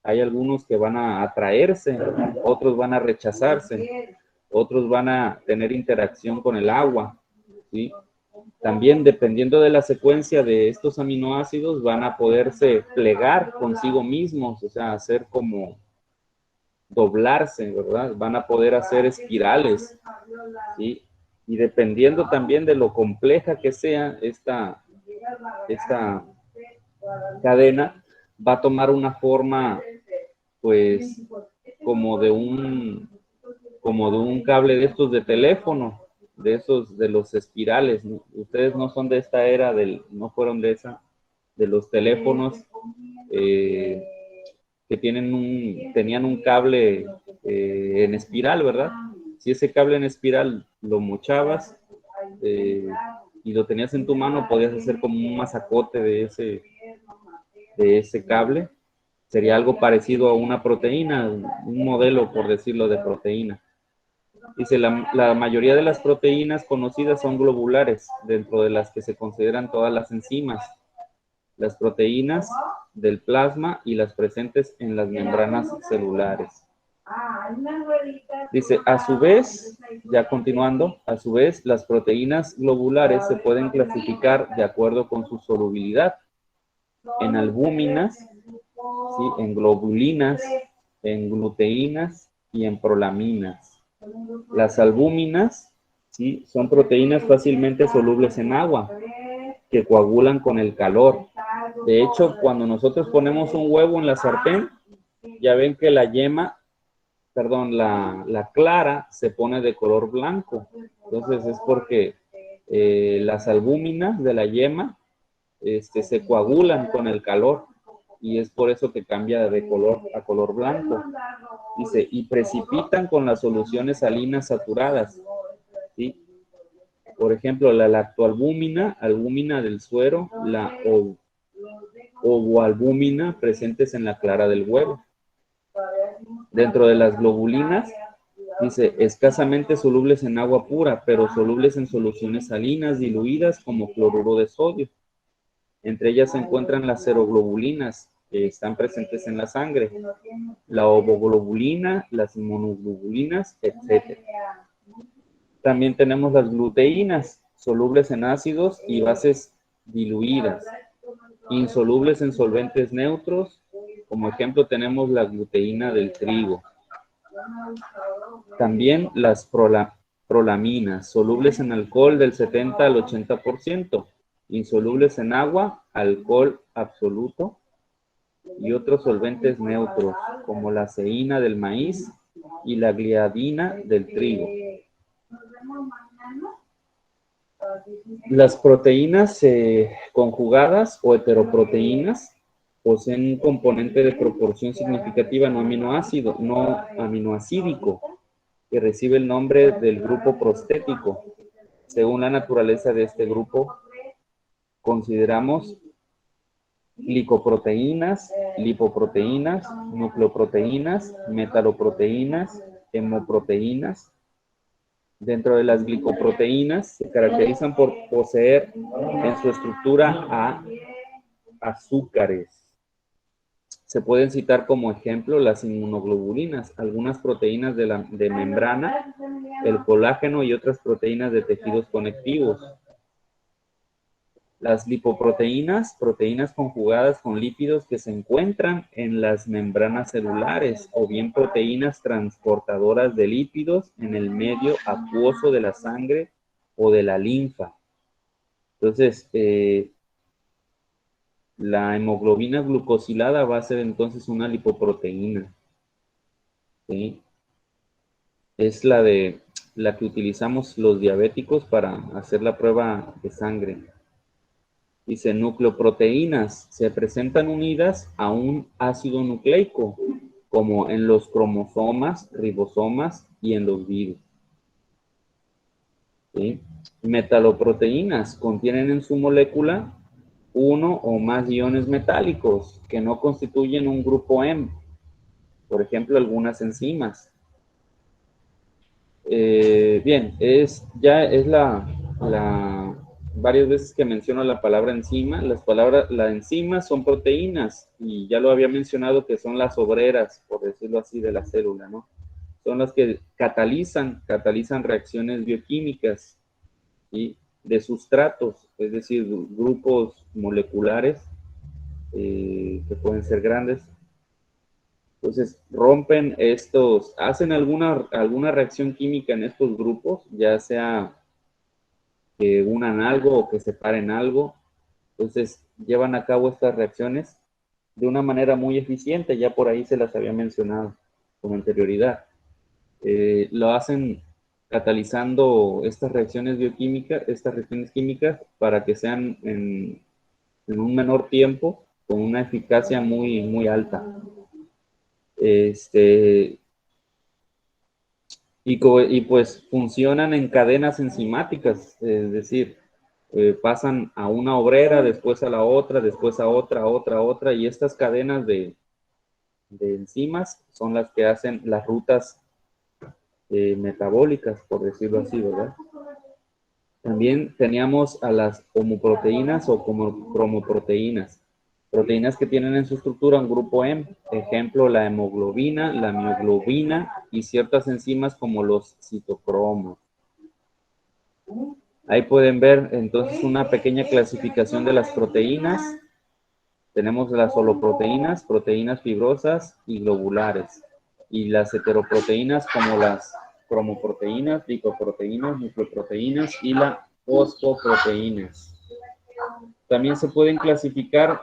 Hay algunos que van a atraerse, otros van a rechazarse, otros van a tener interacción con el agua, ¿sí? También, dependiendo de la secuencia de estos aminoácidos, van a poderse plegar consigo mismos, o sea, hacer como doblarse, ¿verdad? Van a poder hacer espirales, ¿sí? Y dependiendo también de lo compleja que sea esta cadena, va a tomar una forma, pues, como de un cable de estos de teléfono, de los espirales, ¿no? Ustedes no son de esta era, no fueron de los teléfonos que tenían un cable en espiral, ¿verdad? Si ese cable en espiral lo mochabas y lo tenías en tu mano, podías hacer como un masacote de ese cable. Sería algo parecido a una proteína, un modelo, por decirlo, de proteína. Dice, la mayoría de las proteínas conocidas son globulares, dentro de las que se consideran todas las enzimas, las proteínas del plasma y las presentes en las membranas celulares. Dice, a su vez, ya continuando, a su vez, las proteínas globulares se pueden clasificar de acuerdo con su solubilidad en albúminas, ¿sí? En globulinas, en gluteínas y en prolaminas. Las albúminas, ¿sí? Son proteínas fácilmente solubles en agua, que coagulan con el calor. De hecho, cuando nosotros ponemos un huevo en la sartén, ya ven que la clara se pone de color blanco. Entonces es porque las albúminas de la yema se coagulan con el calor y es por eso que cambia de color a color blanco. Dice, y precipitan con las soluciones salinas saturadas, ¿sí? Por ejemplo, la lactoalbúmina, albúmina del suero, la ovoalbúmina presentes en la clara del huevo. Dentro de las globulinas, dice, escasamente solubles en agua pura, pero solubles en soluciones salinas diluidas como cloruro de sodio. Entre ellas se encuentran las seroglobulinas, que están presentes en la sangre, la ovoglobulina, las inmunoglobulinas, etc. También tenemos las gluteínas, solubles en ácidos y bases diluidas, insolubles en solventes neutros. Como ejemplo tenemos la gluteína del trigo. También las prolaminas, solubles en alcohol del 70 al 80%, insolubles en agua, alcohol absoluto y otros solventes neutros, como la ceína del maíz y la gliadina del trigo. Las proteínas conjugadas o heteroproteínas poseen un componente de proporción significativa no aminoácidico, que recibe el nombre del grupo prostético. Según la naturaleza de este grupo, consideramos glicoproteínas, lipoproteínas, nucleoproteínas, metaloproteínas, hemoproteínas. Dentro de las glicoproteínas se caracterizan por poseer en su estructura a azúcares. Se pueden citar como ejemplo las inmunoglobulinas, algunas proteínas de membrana, el colágeno y otras proteínas de tejidos conectivos. Las lipoproteínas, proteínas conjugadas con lípidos que se encuentran en las membranas celulares, o bien proteínas transportadoras de lípidos en el medio acuoso de la sangre o de la linfa. Entonces, la hemoglobina glucosilada va a ser entonces una lipoproteína. ¿Sí? Es la que utilizamos los diabéticos para hacer la prueba de sangre. Dice, nucleoproteínas se presentan unidas a un ácido nucleico, como en los cromosomas, ribosomas y en los virus. ¿Sí? Metaloproteínas contienen en su molécula uno o más iones metálicos que no constituyen un grupo M, por ejemplo, algunas enzimas. Bien, es varias veces que menciono la palabra enzima. Las enzimas son proteínas, y ya lo había mencionado que son las obreras, por decirlo así, de la célula, ¿no? Son las que catalizan reacciones bioquímicas, ¿sí? De sustratos, es decir, grupos moleculares que pueden ser grandes. Entonces, rompen hacen alguna reacción química en estos grupos, ya sea que unan algo o que separen algo. Entonces, llevan a cabo estas reacciones de una manera muy eficiente, ya por ahí se las había mencionado con anterioridad. Lo hacen catalizando estas reacciones bioquímicas, estas reacciones químicas, para que sean en un menor tiempo, con una eficacia muy, muy alta. Y pues funcionan en cadenas enzimáticas, es decir, pasan a una obrera, después a la otra, después a otra, y estas cadenas de enzimas son las que hacen las rutas metabólicas, por decirlo así, ¿verdad? También teníamos a las homoproteínas o como cromoproteínas, proteínas que tienen en su estructura un grupo M, ejemplo, la hemoglobina, la mioglobina y ciertas enzimas como los citocromos. Ahí pueden ver entonces una pequeña clasificación de las proteínas. Tenemos las holoproteínas, proteínas fibrosas y globulares, y las heteroproteínas como las cromoproteínas, lipoproteínas, nucleoproteínas y las fosfoproteínas. También se pueden clasificar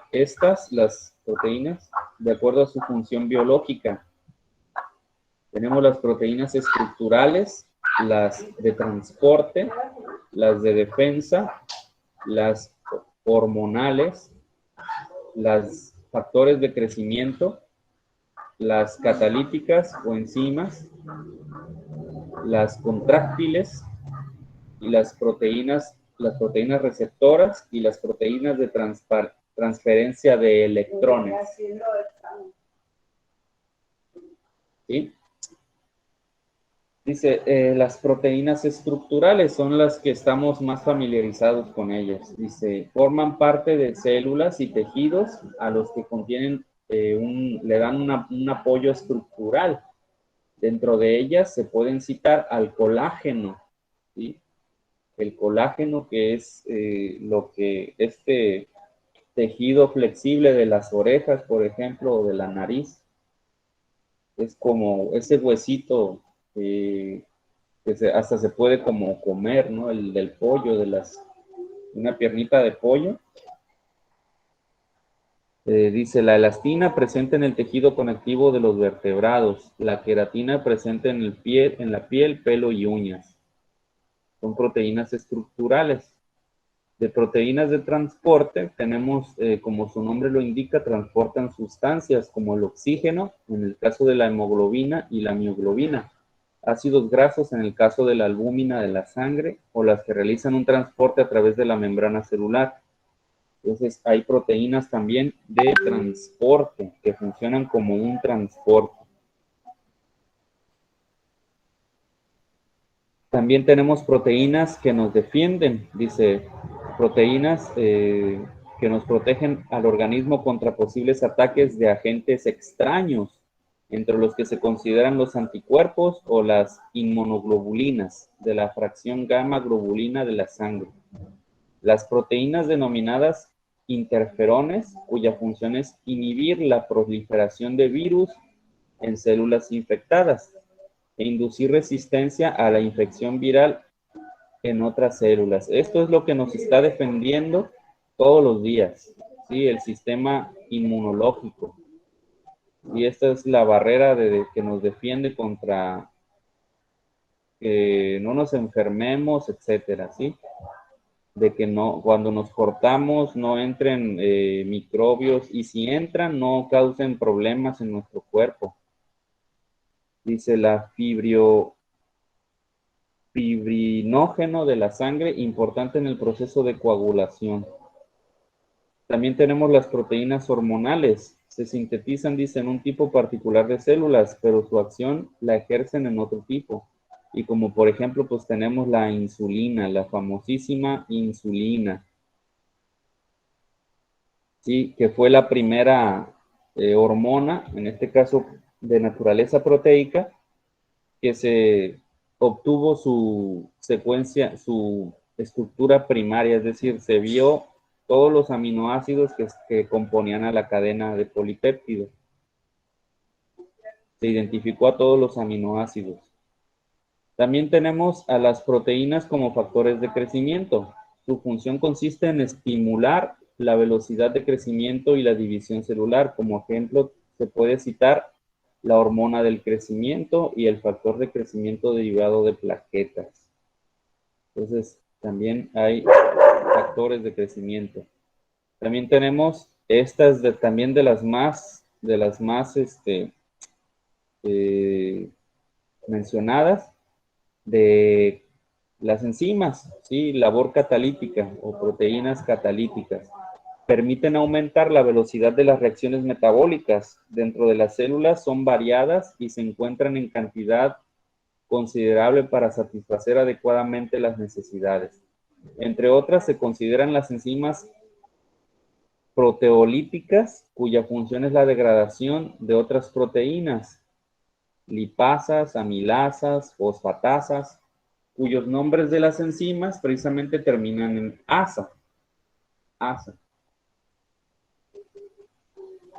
las proteínas, de acuerdo a su función biológica. Tenemos las proteínas estructurales, las de transporte, las de defensa, las hormonales, las factores de crecimiento, las catalíticas o enzimas, las contráctiles y las proteínas receptoras y las proteínas de transferencia de electrones. ¿Sí? Dice, las proteínas estructurales son las que estamos más familiarizados con ellas. Dice, forman parte de células y tejidos a los que contienen, le dan un apoyo estructural. Dentro de ellas se pueden citar al colágeno, ¿sí? El colágeno, que es lo que este tejido flexible de las orejas, por ejemplo, o de la nariz, es como ese huesito que hasta se puede como comer, ¿no? El del pollo, una piernita de pollo. Dice, la elastina presente en el tejido conectivo de los vertebrados, la queratina presente en la piel, pelo y uñas. Son proteínas estructurales. De proteínas de transporte tenemos, como su nombre lo indica, transportan sustancias como el oxígeno, en el caso de la hemoglobina y la mioglobina, ácidos grasos en el caso de la albúmina de la sangre, o las que realizan un transporte a través de la membrana celular. Entonces, hay proteínas también de transporte que funcionan como un transporte. También tenemos proteínas que nos defienden, dice, proteínas que nos protegen al organismo contra posibles ataques de agentes extraños, entre los que se consideran los anticuerpos o las inmunoglobulinas de la fracción gamma globulina de la sangre. Las proteínas denominadas interferones, cuya función es inhibir la proliferación de virus en células infectadas e inducir resistencia a la infección viral en otras células. Esto es lo que nos está defendiendo todos los días, ¿sí? El sistema inmunológico. Y esta es la barrera que nos defiende contra que no nos enfermemos, etcétera, ¿sí? De que no, cuando nos cortamos no entren microbios, y si entran no causen problemas en nuestro cuerpo. Dice la fibrinógeno de la sangre, importante en el proceso de coagulación. También tenemos las proteínas hormonales. Se sintetizan, dice, en un tipo particular de células, pero su acción la ejercen en otro tipo. Y como por ejemplo, pues tenemos la insulina, la famosísima insulina, ¿sí? Que fue la primera hormona, en este caso de naturaleza proteica, que se obtuvo su secuencia, su estructura primaria, es decir, se vio todos los aminoácidos que componían a la cadena de polipéptidos. Se identificó a todos los aminoácidos. También tenemos a las proteínas como factores de crecimiento. Su función consiste en estimular la velocidad de crecimiento y la división celular. Como ejemplo, se puede citar la hormona del crecimiento y el factor de crecimiento derivado de plaquetas. Entonces, también hay factores de crecimiento. También tenemos estas también de las más mencionadas, de las enzimas, ¿sí? Labor catalítica o proteínas catalíticas. Permiten aumentar la velocidad de las reacciones metabólicas dentro de las células, son variadas y se encuentran en cantidad considerable para satisfacer adecuadamente las necesidades. Entre otras, se consideran las enzimas proteolíticas, cuya función es la degradación de otras proteínas, lipasas, amilasas, fosfatasas, cuyos nombres de las enzimas precisamente terminan en asa.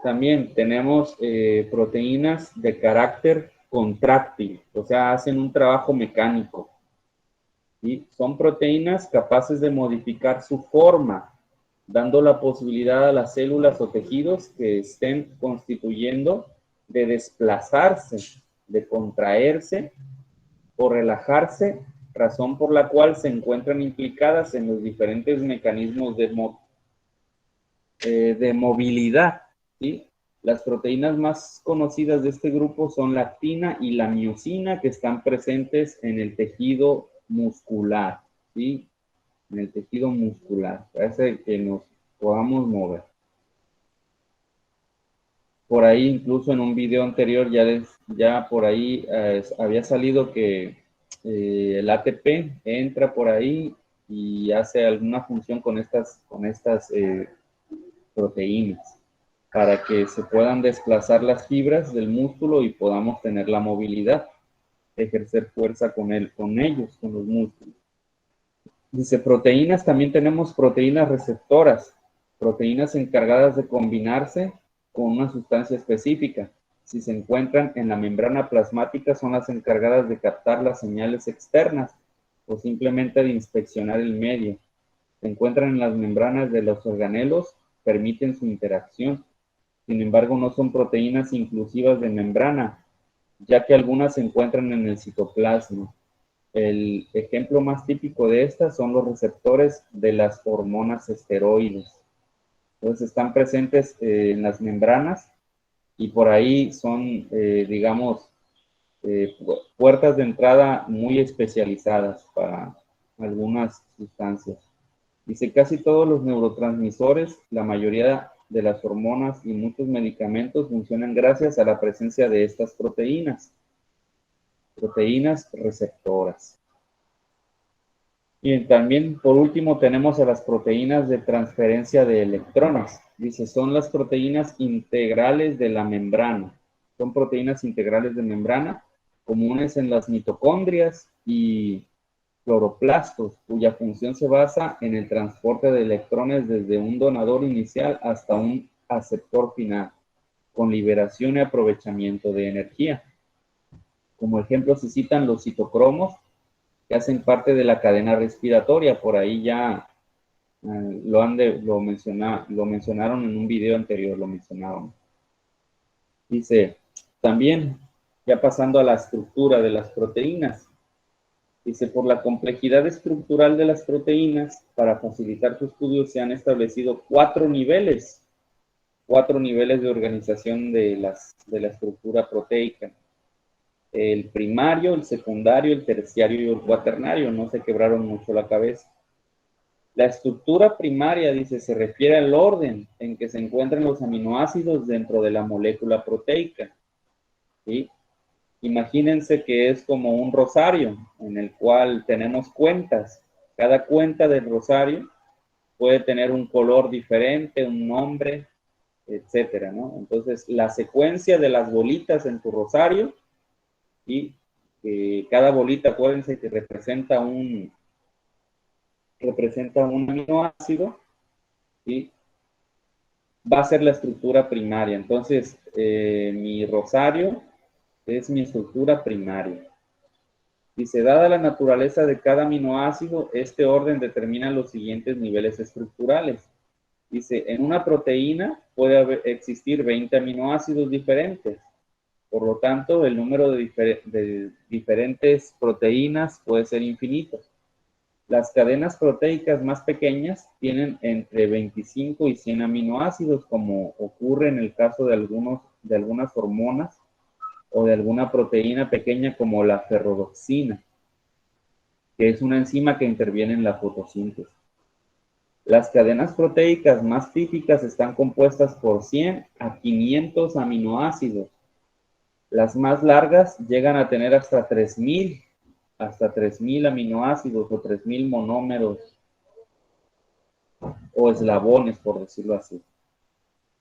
También tenemos proteínas de carácter contráctil, o sea, hacen un trabajo mecánico. ¿Sí? Son proteínas capaces de modificar su forma, dando la posibilidad a las células o tejidos que estén constituyendo de desplazarse, de contraerse o relajarse, razón por la cual se encuentran implicadas en los diferentes mecanismos de movilidad, ¿sí? Las proteínas más conocidas de este grupo son la actina y la miosina, que están presentes en el tejido muscular, ¿sí? En el tejido muscular, hace que nos podamos mover. Por ahí, incluso en un video anterior, ya por ahí había salido que el ATP entra por ahí y hace alguna función con estas proteínas para que se puedan desplazar las fibras del músculo y podamos tener la movilidad, ejercer fuerza con ellos, con los músculos. Dice, proteínas, también tenemos proteínas receptoras, proteínas encargadas de combinarse con una sustancia específica. Si se encuentran en la membrana plasmática, son las encargadas de captar las señales externas o simplemente de inspeccionar el medio. Se encuentran en las membranas de los organelos, permiten su interacción. Sin embargo, no son proteínas inclusivas de membrana, ya que algunas se encuentran en el citoplasma. El ejemplo más típico de estas son los receptores de las hormonas esteroides. Entonces están presentes en las membranas y por ahí son, digamos, puertas de entrada muy especializadas para algunas sustancias. Dice, casi todos los neurotransmisores, la mayoría de las hormonas y muchos medicamentos funcionan gracias a la presencia de estas proteínas receptoras. Y también, por último, tenemos a las proteínas de transferencia de electrones. Dice, son las proteínas integrales de la membrana. Son proteínas integrales de membrana, comunes en las mitocondrias y cloroplastos, cuya función se basa en el transporte de electrones desde un donador inicial hasta un aceptor final, con liberación y aprovechamiento de energía. Como ejemplo se citan los citocromos, que hacen parte de la cadena respiratoria. Por ahí ya lo mencionaron en un video anterior, lo mencionaron. Dice, también, ya pasando a la estructura de las proteínas, dice, por la complejidad estructural de las proteínas, para facilitar su estudio se han establecido 4 niveles de organización de la estructura proteica. El primario, el secundario, el terciario y el cuaternario. No se quebraron mucho la cabeza. La estructura primaria, dice, se refiere al orden en que se encuentran los aminoácidos dentro de la molécula proteica. ¿Sí? Imagínense que es como un rosario en el cual tenemos cuentas. Cada cuenta del rosario puede tener un color diferente, un nombre, etcétera, ¿no? Entonces, la secuencia de las bolitas en tu rosario, y cada bolita, acuérdense que representa un aminoácido, y va a ser la estructura primaria. Entonces, mi rosario es mi estructura primaria. Dice, dada la naturaleza de cada aminoácido, este orden determina los siguientes niveles estructurales. Dice, en una proteína puede existir 20 aminoácidos diferentes. Por lo tanto, el número de diferentes proteínas puede ser infinito. Las cadenas proteicas más pequeñas tienen entre 25 y 100 aminoácidos, como ocurre en el caso de algunas hormonas o de alguna proteína pequeña como la ferrodoxina, que es una enzima que interviene en la fotosíntesis. Las cadenas proteicas más típicas están compuestas por 100 a 500 aminoácidos. Las más largas llegan a tener hasta 3.000 aminoácidos o 3.000 monómeros o eslabones, por decirlo así.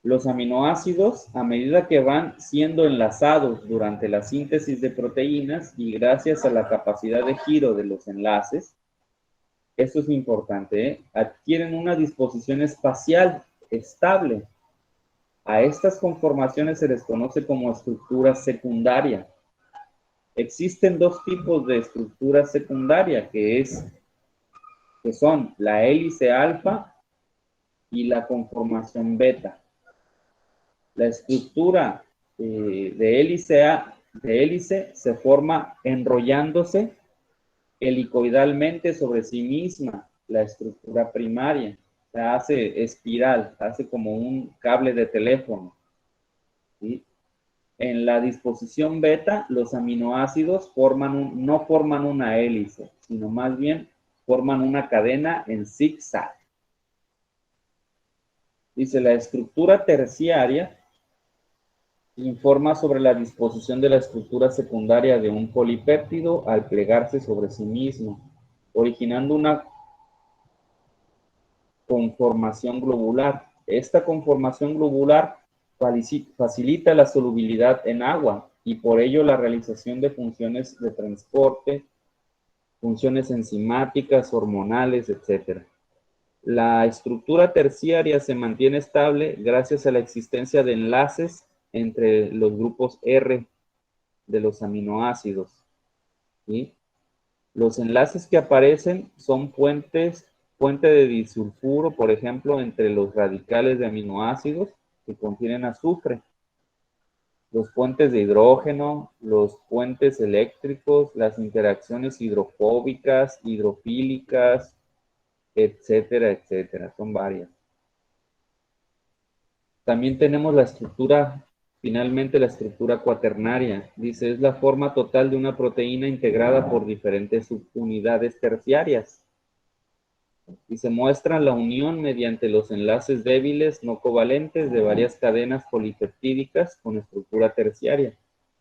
Los aminoácidos, a medida que van siendo enlazados durante la síntesis de proteínas y gracias a la capacidad de giro de los enlaces, esto es importante, adquieren una disposición espacial estable. A estas conformaciones se les conoce como estructura secundaria. Existen 2 tipos de estructura secundaria, que son la hélice alfa y la conformación beta. La estructura de hélice se forma enrollándose helicoidalmente sobre sí misma, la estructura primaria. Se hace espiral, hace como un cable de teléfono. ¿Sí? En la disposición beta, los aminoácidos no forman una hélice, sino más bien forman una cadena en zigzag. Dice, la estructura terciaria informa sobre la disposición de la estructura secundaria de un polipéptido al plegarse sobre sí mismo, originando una conformación globular. Esta conformación globular facilita la solubilidad en agua y por ello la realización de funciones de transporte, funciones enzimáticas, hormonales, etc. La estructura terciaria se mantiene estable gracias a la existencia de enlaces entre los grupos R de los aminoácidos. ¿Sí? Los enlaces que aparecen son fuente de disulfuro, por ejemplo, entre los radicales de aminoácidos que contienen azufre, los puentes de hidrógeno, los puentes eléctricos, las interacciones hidrofóbicas, hidrofílicas, etcétera, etcétera. Son varias. También tenemos finalmente la estructura cuaternaria. Dice, es la forma total de una proteína integrada por diferentes subunidades terciarias. y se muestra la unión mediante los enlaces débiles no covalentes de varias cadenas polipeptídicas con estructura terciaria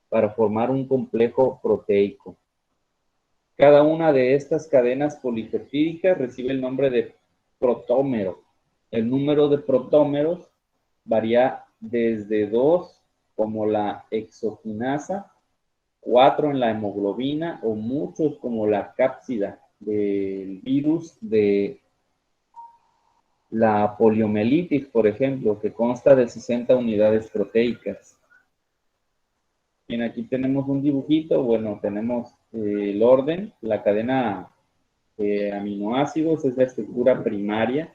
para formar un complejo proteico. Cada una de estas cadenas polipeptídicas recibe el nombre de protómero. El número de protómeros varía desde 2, como la exoquinasa, 4 en la hemoglobina, o muchos como la cápsida del virus de la poliomielitis, por ejemplo, que consta de 60 unidades proteicas. Bien, aquí tenemos un dibujito. Bueno, tenemos el orden, la cadena de aminoácidos es la estructura primaria,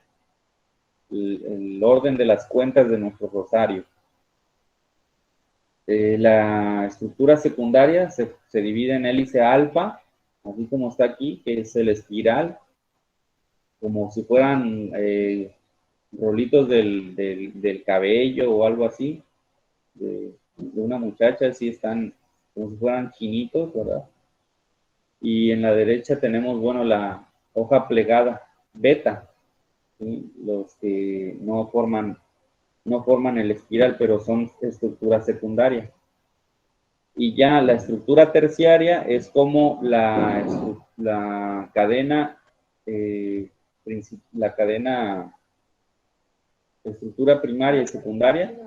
el orden de las cuentas de nuestro rosario. La estructura secundaria se divide en hélice alfa, así como está aquí, que es el espiral, como si fueran rolitos del cabello o algo así, de una muchacha, así están como si fueran chinitos, ¿verdad? Y en la derecha tenemos, bueno, la hoja plegada, beta, ¿sí? Los que no forman el espiral, pero son estructuras secundarias. Y ya la estructura terciaria es como la cadena, estructura primaria y secundaria,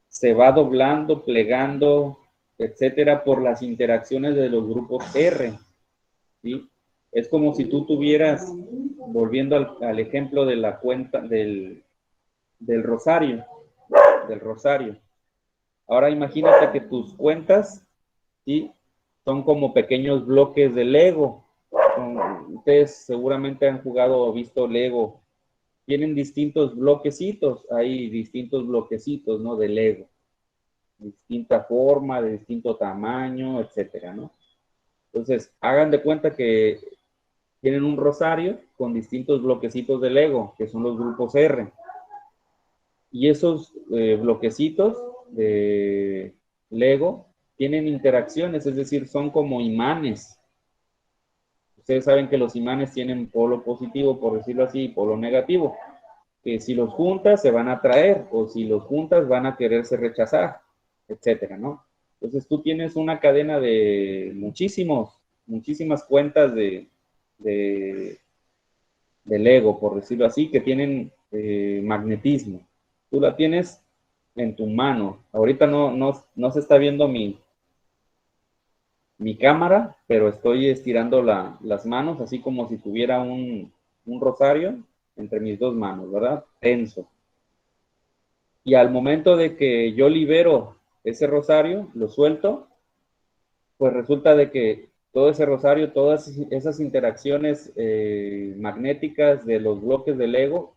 se va doblando, plegando, etcétera, por las interacciones de los grupos R, ¿sí? Es como si tú tuvieras, volviendo al ejemplo de la cuenta del rosario, Ahora imagínate que tus cuentas, ¿sí?, son como pequeños bloques de Lego. Ustedes seguramente han jugado o visto Lego. Tienen distintos bloquecitos, hay distintos bloquecitos, ¿no?, de Lego. Distinta forma, de distinto tamaño, etcétera, ¿no? Entonces, hagan de cuenta que tienen un rosario con distintos bloquecitos de Lego, que son los grupos R. Y esos bloquecitos de Lego tienen interacciones, es decir, son como imanes. Ustedes saben que los imanes tienen polo positivo, por decirlo así, y polo negativo. Que si los juntas se van a atraer, o si los juntas van a quererse rechazar, etcétera, ¿no? Entonces tú tienes una cadena de muchísimas cuentas de Lego, por decirlo así, que tienen magnetismo. Tú la tienes en tu mano. Ahorita no se está viendo mi cámara, pero estoy estirando las manos, así como si tuviera un rosario entre mis dos manos, ¿verdad? Tenso. Y al momento de que yo libero ese rosario, lo suelto, pues resulta de que todo ese rosario, todas esas interacciones magnéticas de los bloques de Lego,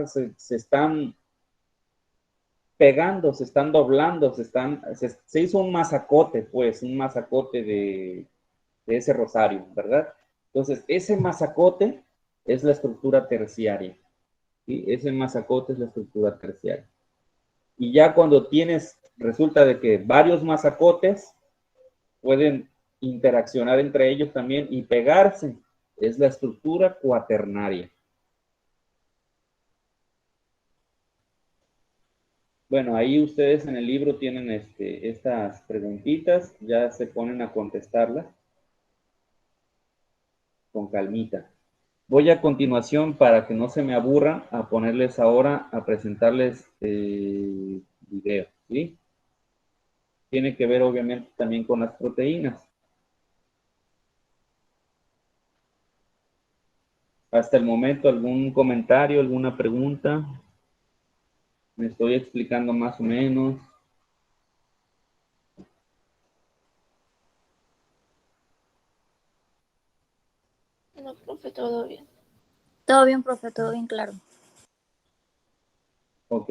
se están pegando, se están doblando, se hizo un masacote, pues, un masacote de ese rosario, ¿verdad? Entonces, ese masacote es la estructura terciaria, ¿sí? Ese masacote es la estructura terciaria. Y ya cuando resulta de que varios masacotes pueden interaccionar entre ellos también y pegarse, es la estructura cuaternaria. Bueno, ahí ustedes en el libro tienen estas preguntitas, ya se ponen a contestarlas con calmita. Voy a continuación, para que no se me aburran, a ponerles ahora, a presentarles video, ¿sí? Tiene que ver obviamente también con las proteínas. Hasta el momento, ¿algún comentario, alguna pregunta? ¿Me estoy explicando más o menos? No, profe, todo bien. Todo bien, profe, todo bien claro. Ok.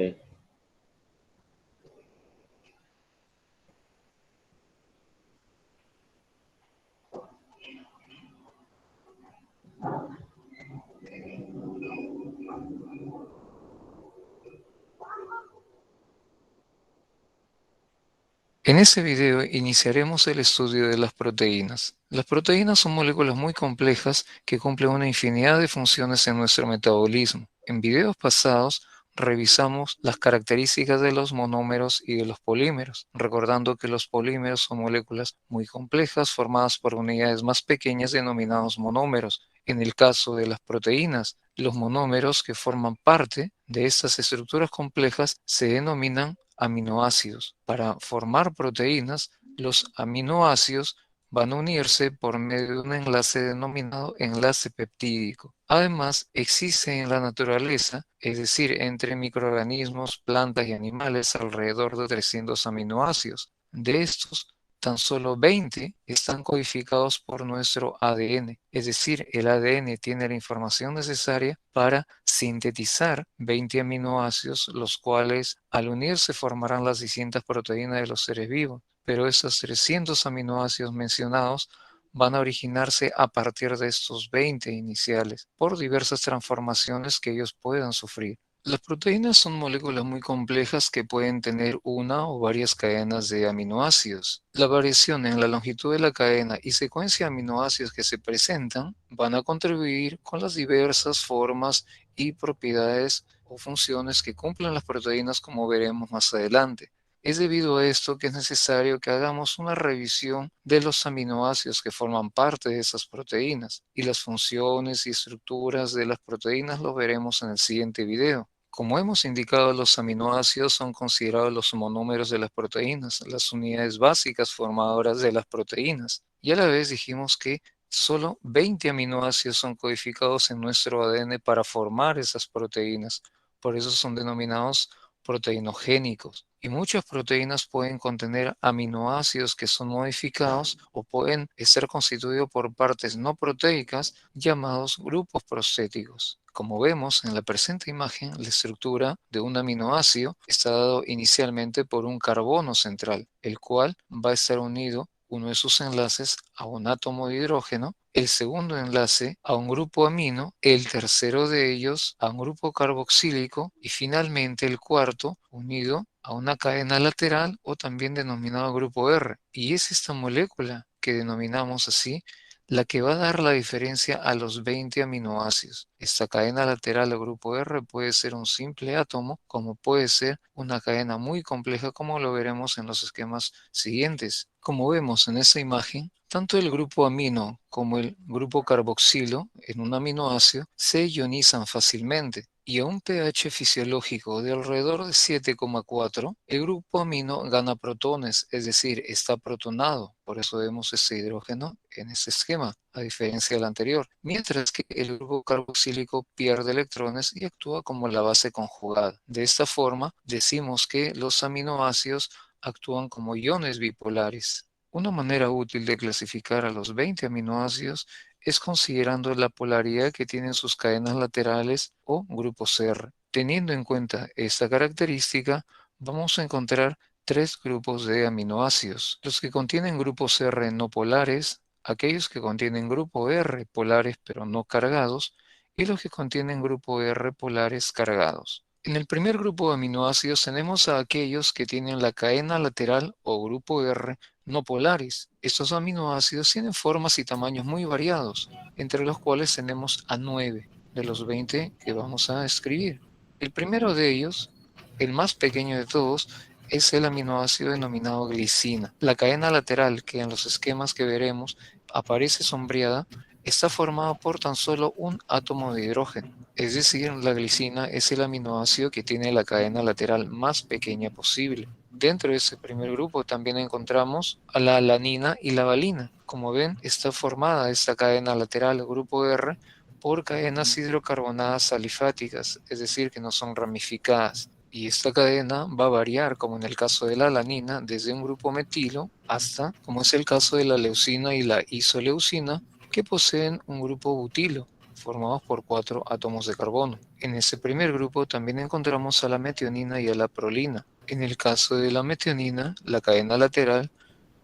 En este video iniciaremos el estudio de las proteínas. Las proteínas son moléculas muy complejas que cumplen una infinidad de funciones en nuestro metabolismo. En videos pasados revisamos las características de los monómeros y de los polímeros, recordando que los polímeros son moléculas muy complejas formadas por unidades más pequeñas denominadas monómeros. En el caso de las proteínas, los monómeros que forman parte de estas estructuras complejas se denominan aminoácidos. Para formar proteínas, los aminoácidos van a unirse por medio de un enlace denominado enlace peptídico. Además, existe en la naturaleza, es decir, entre microorganismos, plantas y animales, alrededor de 300 aminoácidos. De estos, tan solo 20 están codificados por nuestro ADN, es decir, el ADN tiene la información necesaria para sintetizar 20 aminoácidos, los cuales al unirse formarán las distintas proteínas de los seres vivos. Pero esos 300 aminoácidos mencionados van a originarse a partir de estos 20 iniciales por diversas transformaciones que ellos puedan sufrir. Las proteínas son moléculas muy complejas que pueden tener una o varias cadenas de aminoácidos. La variación en la longitud de la cadena y secuencia de aminoácidos que se presentan van a contribuir con las diversas formas y propiedades o funciones que cumplen las proteínas, como veremos más adelante. Es debido a esto que es necesario que hagamos una revisión de los aminoácidos que forman parte de esas proteínas, y las funciones y estructuras de las proteínas lo veremos en el siguiente video. Como hemos indicado, los aminoácidos son considerados los monómeros de las proteínas, las unidades básicas formadoras de las proteínas, y a la vez dijimos que solo 20 aminoácidos son codificados en nuestro ADN para formar esas proteínas, por eso son denominados proteinogénicos. Y muchas proteínas pueden contener aminoácidos que son modificados o pueden estar constituidos por partes no proteicas llamados grupos prostéticos. Como vemos en la presente imagen, la estructura de un aminoácido está dado inicialmente por un carbono central, el cual va a estar unido uno de sus enlaces a un átomo de hidrógeno, el segundo enlace a un grupo amino, el tercero de ellos a un grupo carboxílico y finalmente el cuarto unido a una cadena lateral o también denominado grupo R. Y es esta molécula que denominamos así la que va a dar la diferencia a los 20 aminoácidos. Esta cadena lateral o grupo R puede ser un simple átomo, como puede ser una cadena muy compleja, como lo veremos en los esquemas siguientes. Como vemos en esta imagen, tanto el grupo amino como el grupo carboxilo en un aminoácido se ionizan fácilmente. Y a un pH fisiológico de alrededor de 7,4, el grupo amino gana protones, es decir, está protonado. Por eso vemos este hidrógeno en este esquema, a diferencia del anterior. Mientras que el grupo carboxílico pierde electrones y actúa como la base conjugada. De esta forma, decimos que los aminoácidos actúan como iones bipolares. Una manera útil de clasificar a los 20 aminoácidos es considerando la polaridad que tienen sus cadenas laterales o grupos R. Teniendo en cuenta esta característica, vamos a encontrar tres grupos de aminoácidos: los que contienen grupos R no polares, aquellos que contienen grupo R polares pero no cargados, y los que contienen grupo R polares cargados. En el primer grupo de aminoácidos tenemos a aquellos que tienen la cadena lateral o grupo R no polares. Estos aminoácidos tienen formas y tamaños muy variados, entre los cuales tenemos a 9 de los 20 que vamos a escribir. El primero de ellos, el más pequeño de todos, es el aminoácido denominado glicina. La cadena lateral, que en los esquemas que veremos aparece sombreada, está formada por tan solo un átomo de hidrógeno. Es decir, la glicina es el aminoácido que tiene la cadena lateral más pequeña posible. Dentro de ese primer grupo también encontramos a la alanina y la valina. Como ven, está formada esta cadena lateral, el grupo R, por cadenas hidrocarbonadas alifáticas, es decir, que no son ramificadas. Y esta cadena va a variar, como en el caso de la alanina, desde un grupo metilo hasta, como es el caso de la leucina y la isoleucina, que poseen un grupo butilo, formados por 4 átomos de carbono. En ese primer grupo también encontramos a la metionina y a la prolina. En el caso de la metionina, la cadena lateral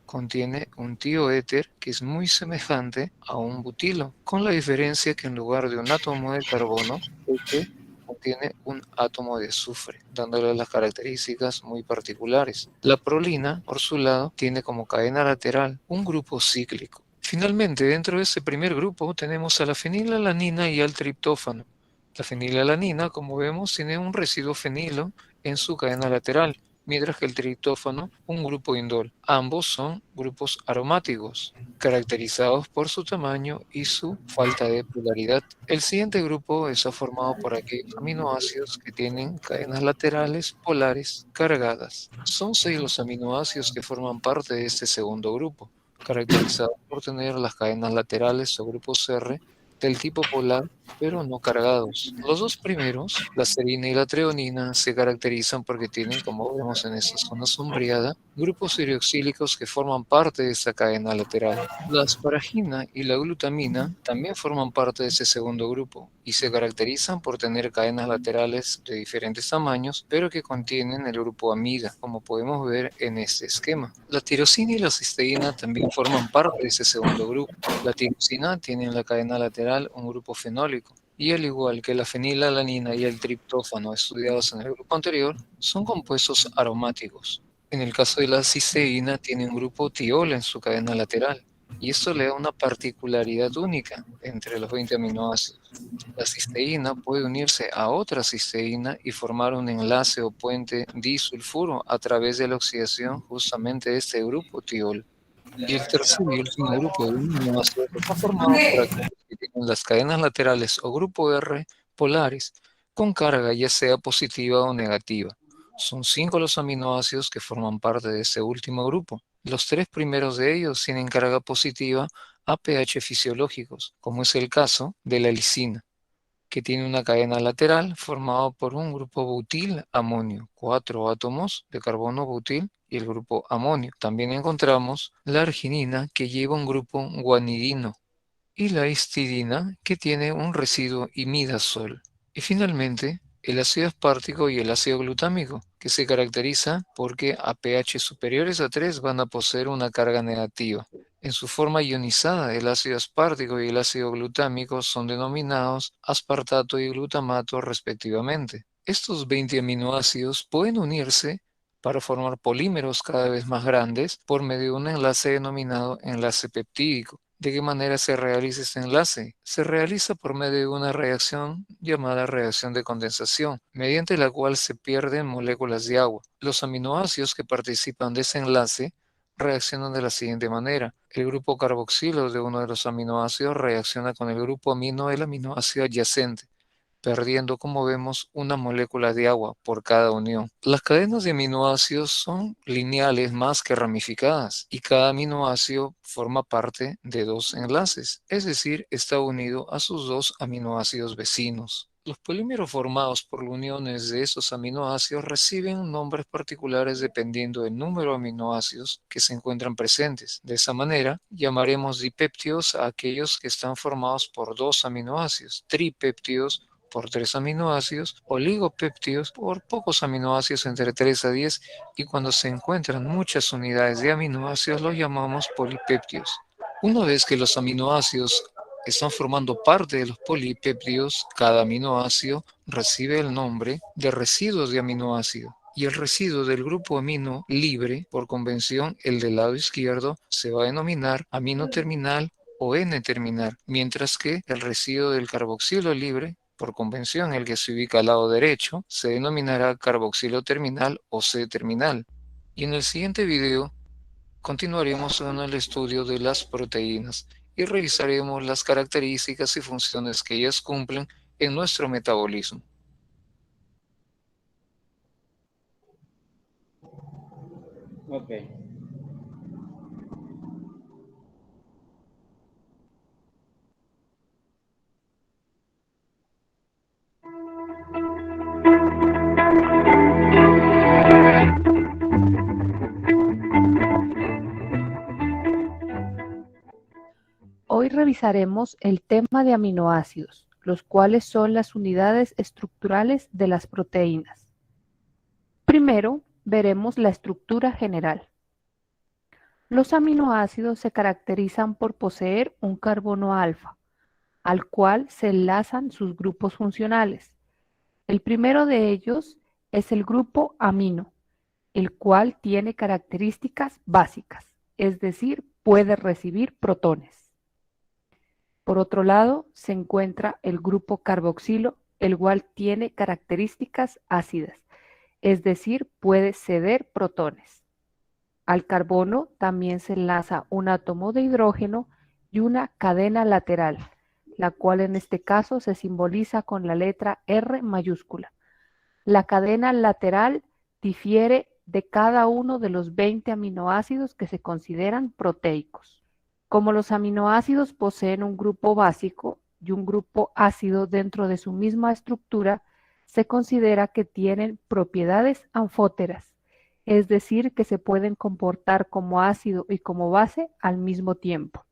contiene un tioéter que es muy semejante a un butilo, con la diferencia que en lugar de un átomo de carbono, este contiene un átomo de azufre, dándole las características muy particulares. La prolina, por su lado, tiene como cadena lateral un grupo cíclico. Finalmente, dentro de ese primer grupo tenemos a la fenilalanina y al triptófano. La fenilalanina, como vemos, tiene un residuo fenilo en su cadena lateral, mientras que el triptófano, un grupo indol. Ambos son grupos aromáticos, caracterizados por su tamaño y su falta de polaridad. El siguiente grupo está formado por aquellos aminoácidos que tienen cadenas laterales polares cargadas. Son 6 los aminoácidos que forman parte de este segundo grupo, caracterizados por tener las cadenas laterales o grupos R del tipo polar, pero no cargados. Los dos primeros, la serina y la treonina, se caracterizan porque tienen, como vemos en esta zona sombreada, grupos hidroxílicos que forman parte de esta cadena lateral. La asparagina y la glutamina también forman parte de ese segundo grupo y se caracterizan por tener cadenas laterales de diferentes tamaños, pero que contienen el grupo amida, como podemos ver en este esquema. La tirosina y la cisteína también forman parte de ese segundo grupo. La tirosina tiene en la cadena lateral un grupo fenólico, y al igual que la fenilalanina y el triptófano estudiados en el grupo anterior, son compuestos aromáticos. En el caso de la cisteína tiene un grupo tiol en su cadena lateral, y esto le da una particularidad única entre los 20 aminoácidos. La cisteína puede unirse a otra cisteína y formar un enlace o puente disulfuro a través de la oxidación justamente de este grupo tiol. Y el tercer y último grupo de aminoácidos está formado por aquellos que tienen las cadenas laterales o grupo R polares con carga ya sea positiva o negativa. Son 5 los aminoácidos que forman parte de este último grupo. Los 3 primeros de ellos tienen carga positiva a pH fisiológicos, como es el caso de la lisina, que tiene una cadena lateral formada por un grupo butil-amonio, 4 átomos de carbono butil y el grupo amonio. También encontramos la arginina, que lleva un grupo guanidino, y la histidina, que tiene un residuo imidazol. Y finalmente, el ácido aspartico y el ácido glutámico, que se caracteriza porque a pH superiores a 3 van a poseer una carga negativa. En su forma ionizada, el ácido aspartico y el ácido glutámico son denominados aspartato y glutamato respectivamente. Estos 20 aminoácidos pueden unirse para formar polímeros cada vez más grandes por medio de un enlace denominado enlace peptídico. ¿De qué manera se realiza este enlace? Se realiza por medio de una reacción llamada reacción de condensación, mediante la cual se pierden moléculas de agua. Los aminoácidos que participan de ese enlace reaccionan de la siguiente manera. El grupo carboxilo de uno de los aminoácidos reacciona con el grupo amino del aminoácido adyacente, perdiendo, como vemos, una molécula de agua por cada unión. Las cadenas de aminoácidos son lineales más que ramificadas, y cada aminoácido forma parte de 2 enlaces, es decir, está unido a sus 2 aminoácidos vecinos. Los polímeros formados por las uniones de estos aminoácidos reciben nombres particulares dependiendo del número de aminoácidos que se encuentran presentes. De esa manera, llamaremos dipéptidos a aquellos que están formados por 2 aminoácidos, tripéptidos por 3 aminoácidos, oligopéptidos por pocos aminoácidos entre 3 a 10, y cuando se encuentran muchas unidades de aminoácidos los llamamos polipéptidos. Una vez que los aminoácidos están formando parte de los polipéptidos, cada aminoácido recibe el nombre de residuos de aminoácido. Y el residuo del grupo amino libre, por convención el del lado izquierdo, se va a denominar amino terminal o N-terminal, mientras que el residuo del carboxilo libre, por convención el que se ubica al lado derecho, se denominará carboxilo terminal o C-terminal. Y en el siguiente video continuaremos con el estudio de las proteínas y revisaremos las características y funciones que ellas cumplen en nuestro metabolismo. Ok. Hoy revisaremos el tema de aminoácidos, los cuales son las unidades estructurales de las proteínas. Primero, veremos la estructura general. Los aminoácidos se caracterizan por poseer un carbono alfa, al cual se enlazan sus grupos funcionales, El primero de ellos es el grupo amino, el cual tiene características básicas, es decir, puede recibir protones. Por otro lado, se encuentra el grupo carboxilo, el cual tiene características ácidas, es decir, puede ceder protones. Al carbono también se enlaza un átomo de hidrógeno y una cadena lateral, la cual en este caso se simboliza con la letra R mayúscula. La cadena lateral difiere de cada uno de los 20 aminoácidos que se consideran proteicos. Como los aminoácidos poseen un grupo básico y un grupo ácido dentro de su misma estructura, se considera que tienen propiedades anfóteras, es decir, que se pueden comportar como ácido y como base al mismo tiempo,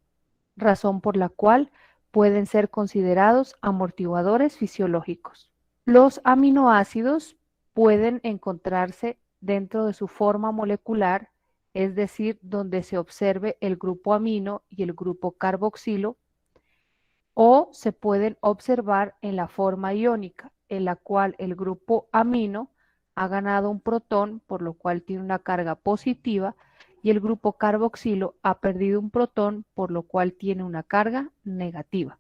razón por la cual pueden ser considerados amortiguadores fisiológicos. Los aminoácidos pueden encontrarse dentro de su forma molecular, es decir, donde se observe el grupo amino y el grupo carboxilo, o se pueden observar en la forma iónica, en la cual el grupo amino ha ganado un protón, por lo cual tiene una carga positiva, y el grupo carboxilo ha perdido un protón, por lo cual tiene una carga negativa.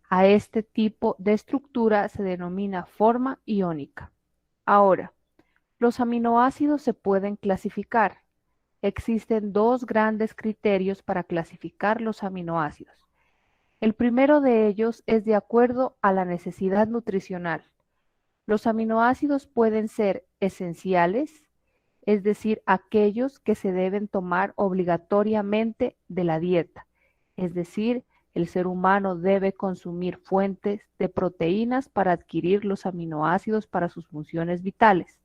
A este tipo de estructura se denomina forma iónica. Ahora, los aminoácidos se pueden clasificar. Existen dos grandes criterios para clasificar los aminoácidos. El primero de ellos es de acuerdo a la necesidad nutricional. Los aminoácidos pueden ser esenciales, es decir, aquellos que se deben tomar obligatoriamente de la dieta, es decir, el ser humano debe consumir fuentes de proteínas para adquirir los aminoácidos para sus funciones vitales.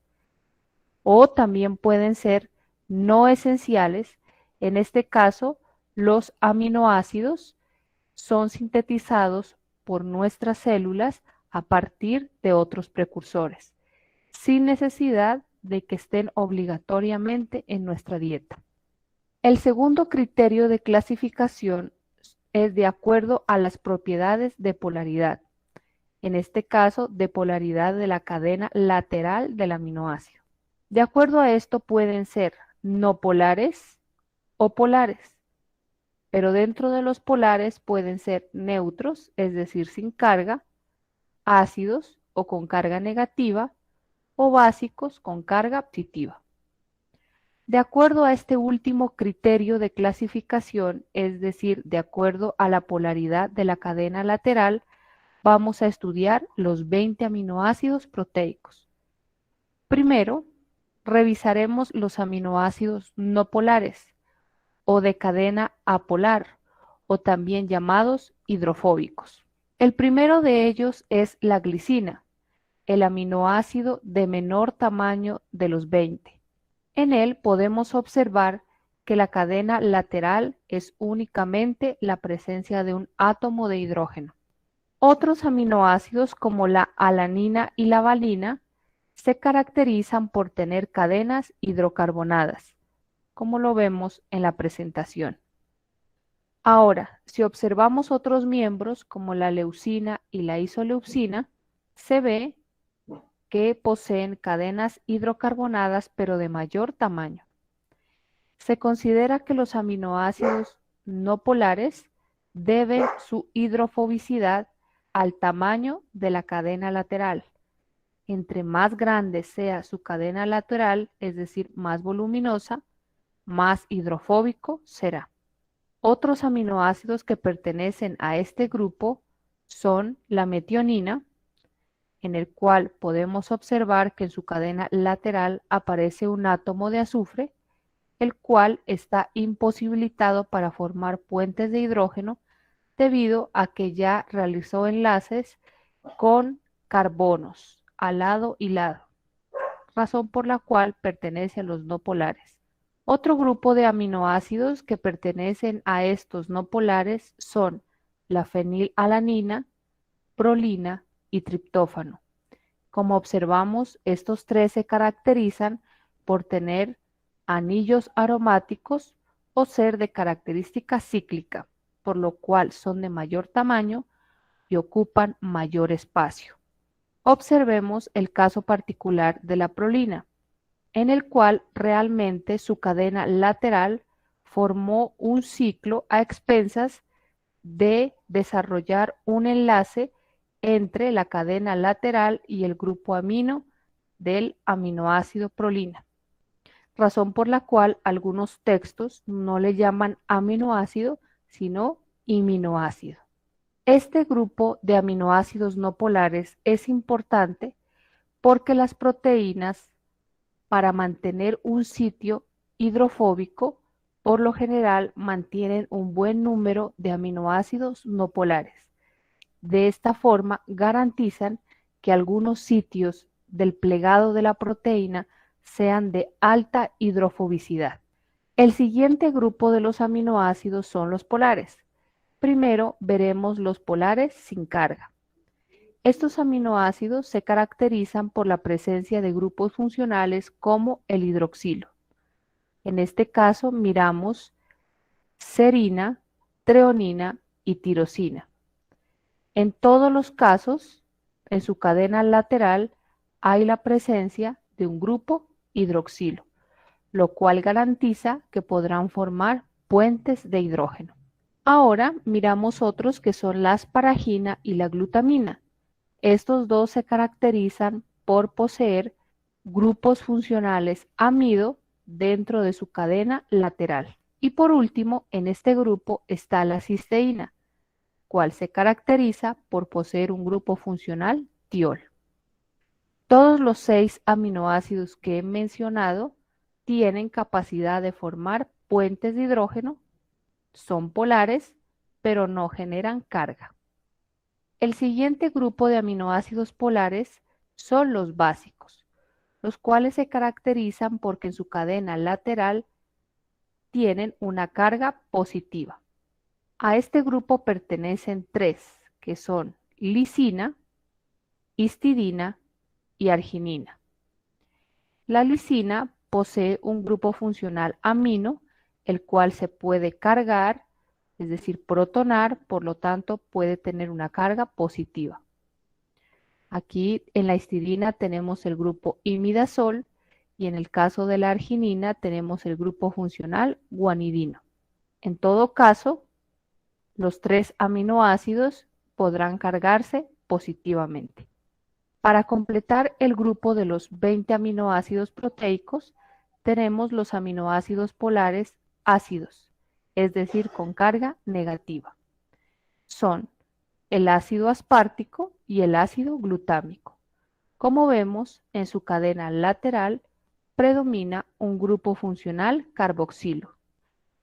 O también pueden ser no esenciales. En este caso, los aminoácidos son sintetizados por nuestras células a partir de otros precursores, sin necesidad de que estén obligatoriamente en nuestra dieta. El segundo criterio de clasificación es de acuerdo a las propiedades de polaridad, en este caso de polaridad de la cadena lateral del aminoácido. De acuerdo a esto pueden ser no polares o polares, pero dentro de los polares pueden ser neutros, es decir, sin carga, ácidos o con carga negativa, o básicos con carga positiva. De acuerdo a este último criterio de clasificación, es decir, de acuerdo a la polaridad de la cadena lateral, vamos a estudiar los 20 aminoácidos proteicos. Primero, revisaremos los aminoácidos no polares o de cadena apolar, o también llamados hidrofóbicos. El primero de ellos es la glicina, el aminoácido de menor tamaño de los 20. En él podemos observar que la cadena lateral es únicamente la presencia de un átomo de hidrógeno. Otros aminoácidos como la alanina y la valina se caracterizan por tener cadenas hidrocarbonadas, como lo vemos en la presentación. Ahora, si observamos otros miembros como la leucina y la isoleucina, se ve que poseen cadenas hidrocarbonadas pero de mayor tamaño. Se considera que los aminoácidos no polares deben su hidrofobicidad al tamaño de la cadena lateral. Entre más grande sea su cadena lateral, es decir, más voluminosa, más hidrofóbico será. Otros aminoácidos que pertenecen a este grupo son la metionina, en el cual podemos observar que en su cadena lateral aparece un átomo de azufre, el cual está imposibilitado para formar puentes de hidrógeno debido a que ya realizó enlaces con carbonos a lado y lado, razón por la cual pertenece a los no polares. Otro grupo de aminoácidos que pertenecen a estos no polares son la fenilalanina, prolina y triptófano. Como observamos, estos tres se caracterizan por tener anillos aromáticos o ser de característica cíclica, por lo cual son de mayor tamaño y ocupan mayor espacio. Observemos el caso particular de la prolina, en el cual realmente su cadena lateral formó un ciclo a expensas de desarrollar un enlace entre la cadena lateral y el grupo amino del aminoácido prolina, razón por la cual algunos textos no le llaman aminoácido, sino iminoácido. Este grupo de aminoácidos no polares es importante porque las proteínas, para mantener un sitio hidrofóbico, por lo general mantienen un buen número de aminoácidos no polares. De esta forma garantizan que algunos sitios del plegado de la proteína sean de alta hidrofobicidad. El siguiente grupo de los aminoácidos son los polares. Primero veremos los polares sin carga. Estos aminoácidos se caracterizan por la presencia de grupos funcionales como el hidroxilo. En este caso miramos serina, treonina y tirosina. En todos los casos, en su cadena lateral hay la presencia de un grupo hidroxilo, lo cual garantiza que podrán formar puentes de hidrógeno. Ahora miramos otros que son la asparagina y la glutamina. Estos dos se caracterizan por poseer grupos funcionales amido dentro de su cadena lateral. Y por último, en este grupo está la cisteína, cual se caracteriza por poseer un grupo funcional tiol. Todos los 6 aminoácidos que he mencionado tienen capacidad de formar puentes de hidrógeno, son polares, pero no generan carga. El siguiente grupo de aminoácidos polares son los básicos, los cuales se caracterizan porque en su cadena lateral tienen una carga positiva. A este grupo pertenecen 3, que son lisina, histidina y arginina. La lisina posee un grupo funcional amino, el cual se puede cargar, es decir, protonar, por lo tanto puede tener una carga positiva. Aquí en la histidina tenemos el grupo imidazol y en el caso de la arginina tenemos el grupo funcional guanidino. En todo caso, los 3 aminoácidos podrán cargarse positivamente. Para completar el grupo de los 20 aminoácidos proteicos, tenemos los aminoácidos polares ácidos, es decir, con carga negativa. Son el ácido aspartico y el ácido glutámico. Como vemos, en su cadena lateral predomina un grupo funcional carboxilo,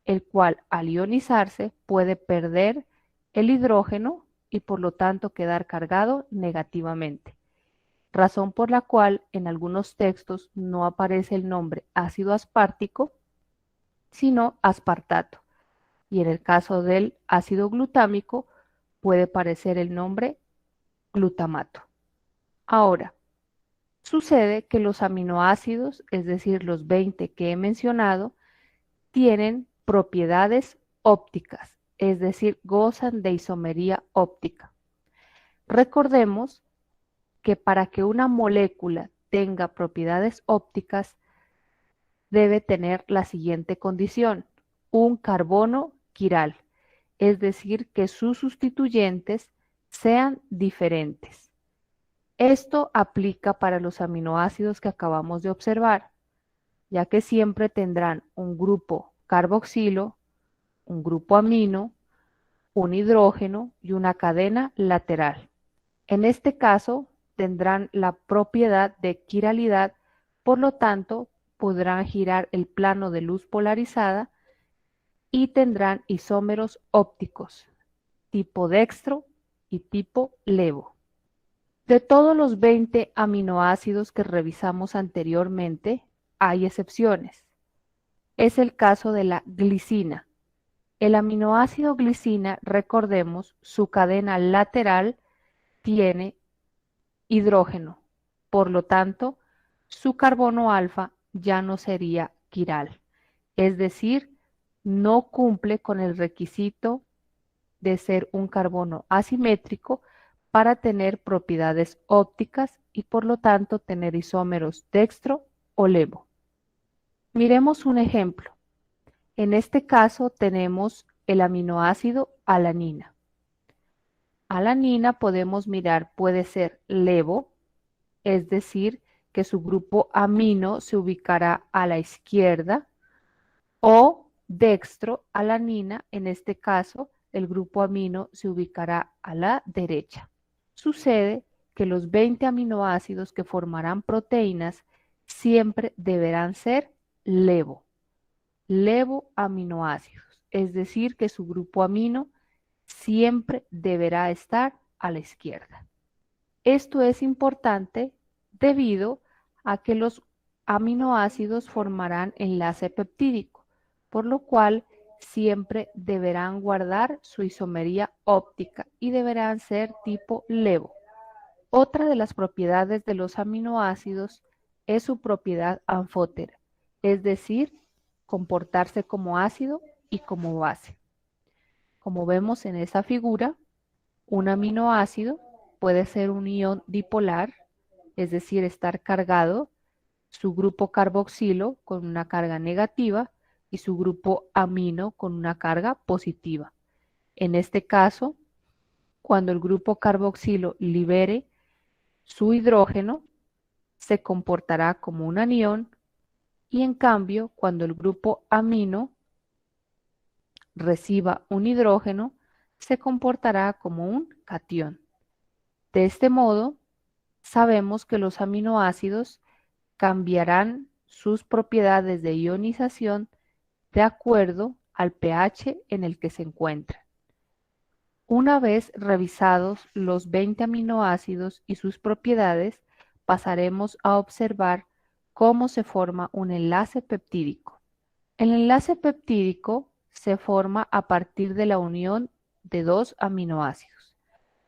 el cual al ionizarse puede perder el hidrógeno y por lo tanto quedar cargado negativamente, razón por la cual en algunos textos no aparece el nombre ácido aspartico, sino aspartato, y en el caso del ácido glutámico puede aparecer el nombre glutamato. Ahora, sucede que los aminoácidos, es decir, los 20 que he mencionado, tienen propiedades ópticas, es decir, gozan de isomería óptica. Recordemos que para que una molécula tenga propiedades ópticas, debe tener la siguiente condición: un carbono quiral, es decir, que sus sustituyentes sean diferentes. Esto aplica para los aminoácidos que acabamos de observar, ya que siempre tendrán un grupo carboxilo, un grupo amino, un hidrógeno y una cadena lateral. En este caso, tendrán la propiedad de quiralidad, por lo tanto, podrán girar el plano de luz polarizada y tendrán isómeros ópticos, tipo dextro y tipo levo. De todos los 20 aminoácidos que revisamos anteriormente, hay excepciones. Es el caso de la glicina. El aminoácido glicina, recordemos, su cadena lateral tiene hidrógeno, por lo tanto, su carbono alfa ya no sería quiral, es decir, no cumple con el requisito de ser un carbono asimétrico para tener propiedades ópticas y por lo tanto tener isómeros dextro o levo. Miremos un ejemplo. En este caso tenemos el aminoácido alanina. Alanina podemos mirar, puede ser levo, es decir, que su grupo amino se ubicará a la izquierda, o dextro alanina, en este caso el grupo amino se ubicará a la derecha. Sucede que los 20 aminoácidos que formarán proteínas siempre deberán ser levo aminoácidos, es decir, que su grupo amino siempre deberá estar a la izquierda. Esto es importante debido a que los aminoácidos formarán enlace peptídico, por lo cual siempre deberán guardar su isomería óptica y deberán ser tipo levo. Otra de las propiedades de los aminoácidos es su propiedad anfótera, es decir, comportarse como ácido y como base. Como vemos en esa figura, un aminoácido puede ser un ion dipolar, es decir, estar cargado, su grupo carboxilo con una carga negativa y su grupo amino con una carga positiva. En este caso, cuando el grupo carboxilo libere su hidrógeno, se comportará como un anión, y en cambio, cuando el grupo amino reciba un hidrógeno, se comportará como un catión. De este modo, sabemos que los aminoácidos cambiarán sus propiedades de ionización de acuerdo al pH en el que se encuentran. Una vez revisados los 20 aminoácidos y sus propiedades, pasaremos a observar cómo se forma un enlace peptídico. El enlace peptídico se forma a partir de la unión de dos aminoácidos.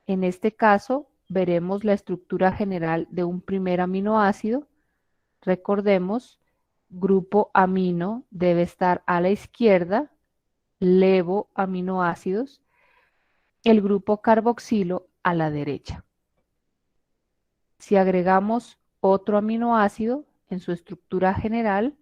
En este caso, veremos la estructura general de un primer aminoácido. Recordemos, grupo amino debe estar a la izquierda, levo aminoácidos, el grupo carboxilo a la derecha. Si agregamos otro aminoácido en su estructura general,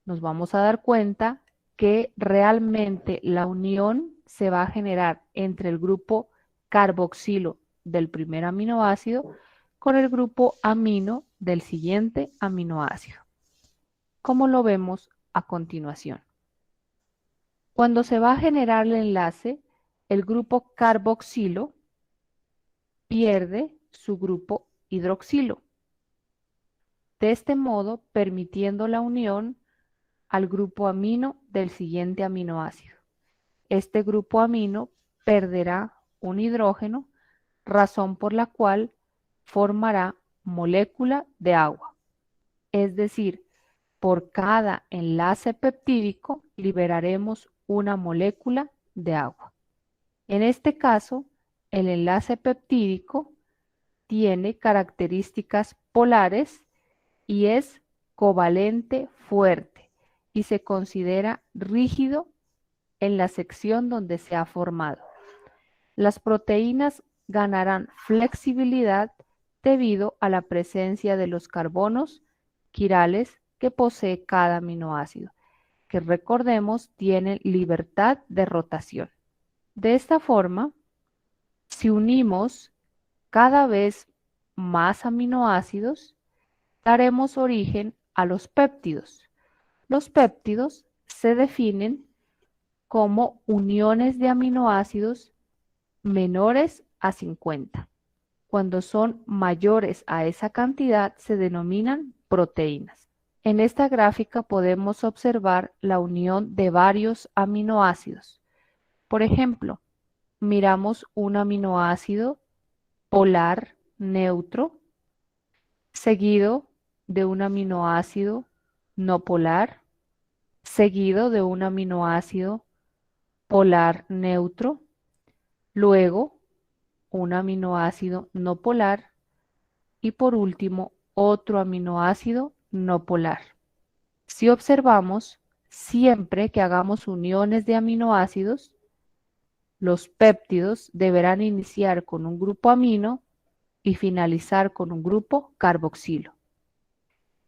nos vamos a dar cuenta que realmente la unión se va a generar entre el grupo carboxilo del primer aminoácido con el grupo amino del siguiente aminoácido, como lo vemos a continuación. Cuando se va a generar el enlace, el grupo carboxilo pierde su grupo hidroxilo. De este modo, permitiendo la unión al grupo amino del siguiente aminoácido. Este grupo amino perderá un hidrógeno, razón por la cual formará molécula de agua. Es decir, por cada enlace peptídico liberaremos una molécula de agua. En este caso, el enlace peptídico tiene características polares y es covalente fuerte y se considera rígido en la sección donde se ha formado. Las proteínas ganarán flexibilidad debido a la presencia de los carbonos quirales que posee cada aminoácido, que recordemos tienen libertad de rotación. De esta forma, si unimos cada vez más aminoácidos, daremos origen a los péptidos. Los péptidos se definen como uniones de aminoácidos menores a 50. Cuando son mayores a esa cantidad se denominan proteínas. En esta gráfica podemos observar la unión de varios aminoácidos. Por ejemplo, miramos un aminoácido polar neutro, seguido de un aminoácido no polar, seguido de un aminoácido polar neutro, luego un aminoácido no polar y por último otro aminoácido no polar. Si observamos, siempre que hagamos uniones de aminoácidos, Los péptidos deberán iniciar con un grupo amino y finalizar con un grupo carboxilo.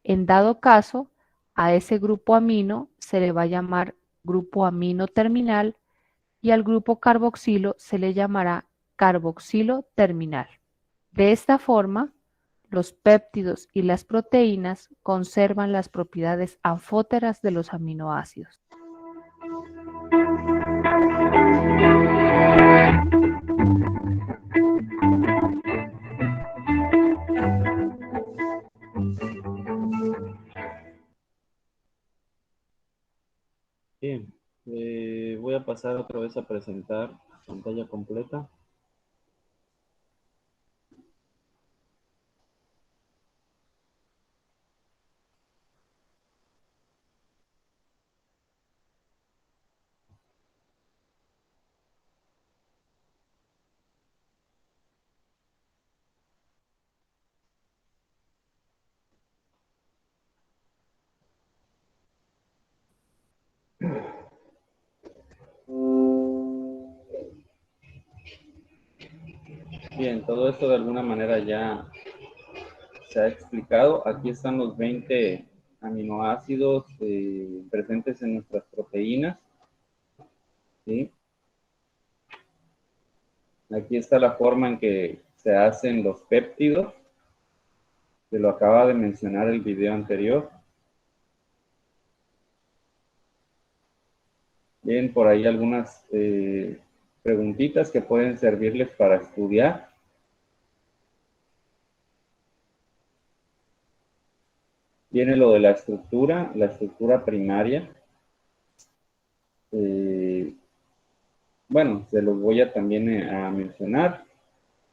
En dado caso, a ese grupo amino se le va a llamar grupo amino terminal y al grupo carboxilo se le llamará carboxilo terminal. De esta forma, los péptidos y las proteínas conservan las propiedades anfóteras de los aminoácidos. Bien, voy a pasar otra vez a presentar pantalla completa. Bien, todo esto de alguna manera ya se ha explicado. Aquí están los 20 aminoácidos presentes en nuestras proteínas. ¿Sí? Aquí está la forma en que se hacen los péptidos, que lo acaba de mencionar el video anterior. Bien, por ahí algunas preguntitas que pueden servirles para estudiar. Viene lo de la estructura primaria. Bueno, se los voy a también a mencionar.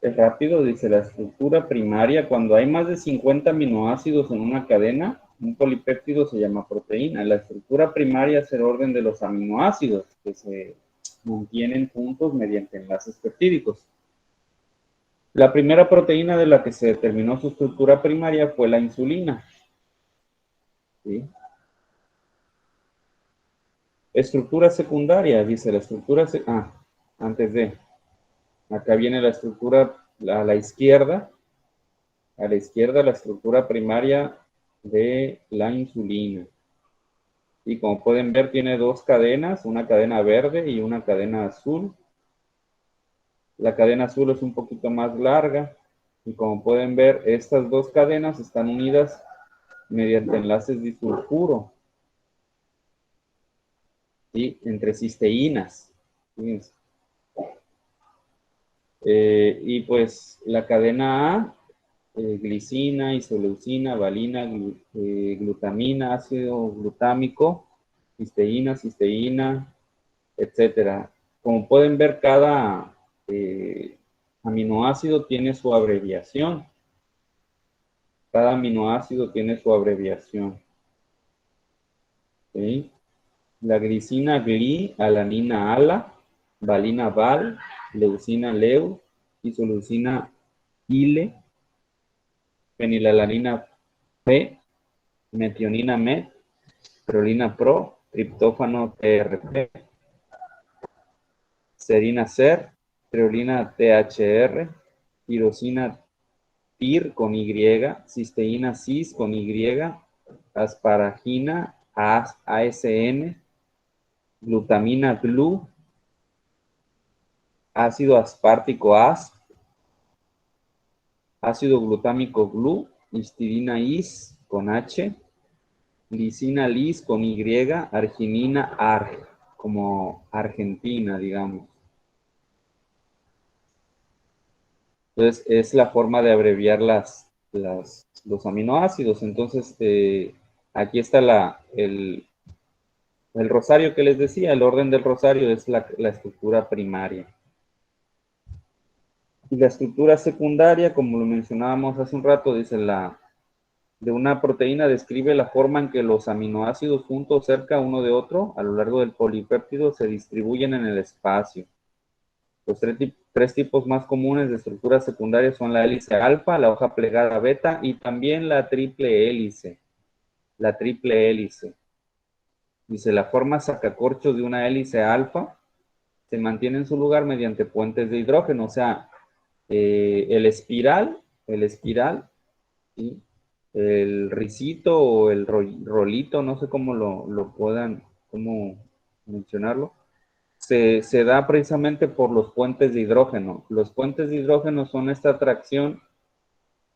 Es rápido, dice la estructura primaria. Cuando hay más de 50 aminoácidos en una cadena, un polipéptido se llama proteína. La estructura primaria es el orden de los aminoácidos que se mantienen juntos mediante enlaces peptídicos. La primera proteína de la que se determinó su estructura primaria fue la insulina. ¿Sí? Estructura secundaria, dice la estructura... antes de... Acá viene la estructura a la izquierda. A la izquierda la estructura primaria de la insulina. Y como pueden ver tiene dos cadenas, una cadena verde y una cadena azul. La cadena azul es un poquito más larga. Y como pueden ver, estas dos cadenas están unidas mediante enlaces disulfuro. ¿Sí? Entre cisteínas. Fíjense. Y pues la cadena A, glicina, isoleucina, valina, glutamina, ácido glutámico, cisteína, etcétera. Como pueden ver, cada aminoácido tiene su abreviación. Cada aminoácido tiene su abreviación. ¿Sí? La glicina gli, alanina ala, valina val, leucina leu, isoleucina ile, fenilalanina P, metionina met, prolina pro, triptófano TRP, serina ser, treolina THR, tirosina TIR con Y, cisteína cis con Y, asparagina ASN, glutamina GLU, ácido aspartico ASP, ácido glutámico GLU, histidina IS con H, glicina LIS con Y, arginina ARG, como Argentina, digamos. Entonces, es la forma de abreviar los aminoácidos. Entonces, aquí está el rosario que les decía. El orden del rosario es la estructura primaria. Y la estructura secundaria, como lo mencionábamos hace un rato, dice de una proteína describe la forma en que los aminoácidos juntos cerca uno de otro a lo largo del polipéptido se distribuyen en el espacio. Los tres tipos más comunes de estructuras secundarias son la hélice alfa, la hoja plegada beta y también la triple hélice. La triple hélice. Dice, la forma sacacorchos de una hélice alfa se mantiene en su lugar mediante puentes de hidrógeno, o sea, el espiral, ¿sí? El risito o el rolito, no sé cómo lo puedan, cómo mencionarlo, se da precisamente por los puentes de hidrógeno. Los puentes de hidrógeno son esta atracción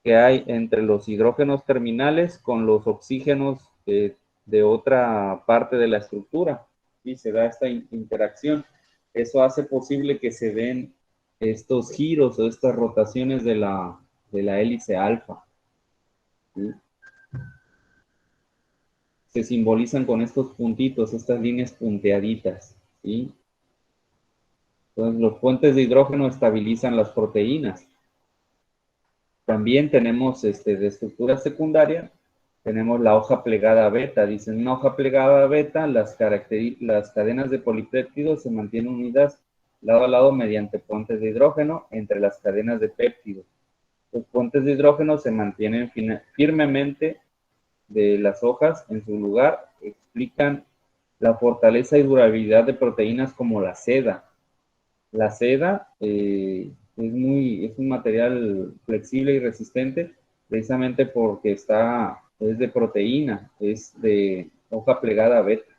que hay entre los hidrógenos terminales con los oxígenos de otra parte de la estructura, y se da esta interacción. Eso hace posible que se den estos giros o estas rotaciones de la hélice alfa, ¿sí? Se simbolizan con estos puntitos, estas líneas punteaditas, ¿sí? Entonces, los puentes de hidrógeno estabilizan las proteínas. También tenemos de estructura secundaria, tenemos la hoja plegada beta. Dicen, una hoja plegada beta, las cadenas de polipéptidos se mantienen unidas lado a lado mediante puentes de hidrógeno entre las cadenas de péptidos. Los puentes de hidrógeno se mantienen firmemente de las hojas en su lugar, explican la fortaleza y durabilidad de proteínas como la seda. La seda es un material flexible y resistente precisamente porque es de proteína, es de hoja plegada beta.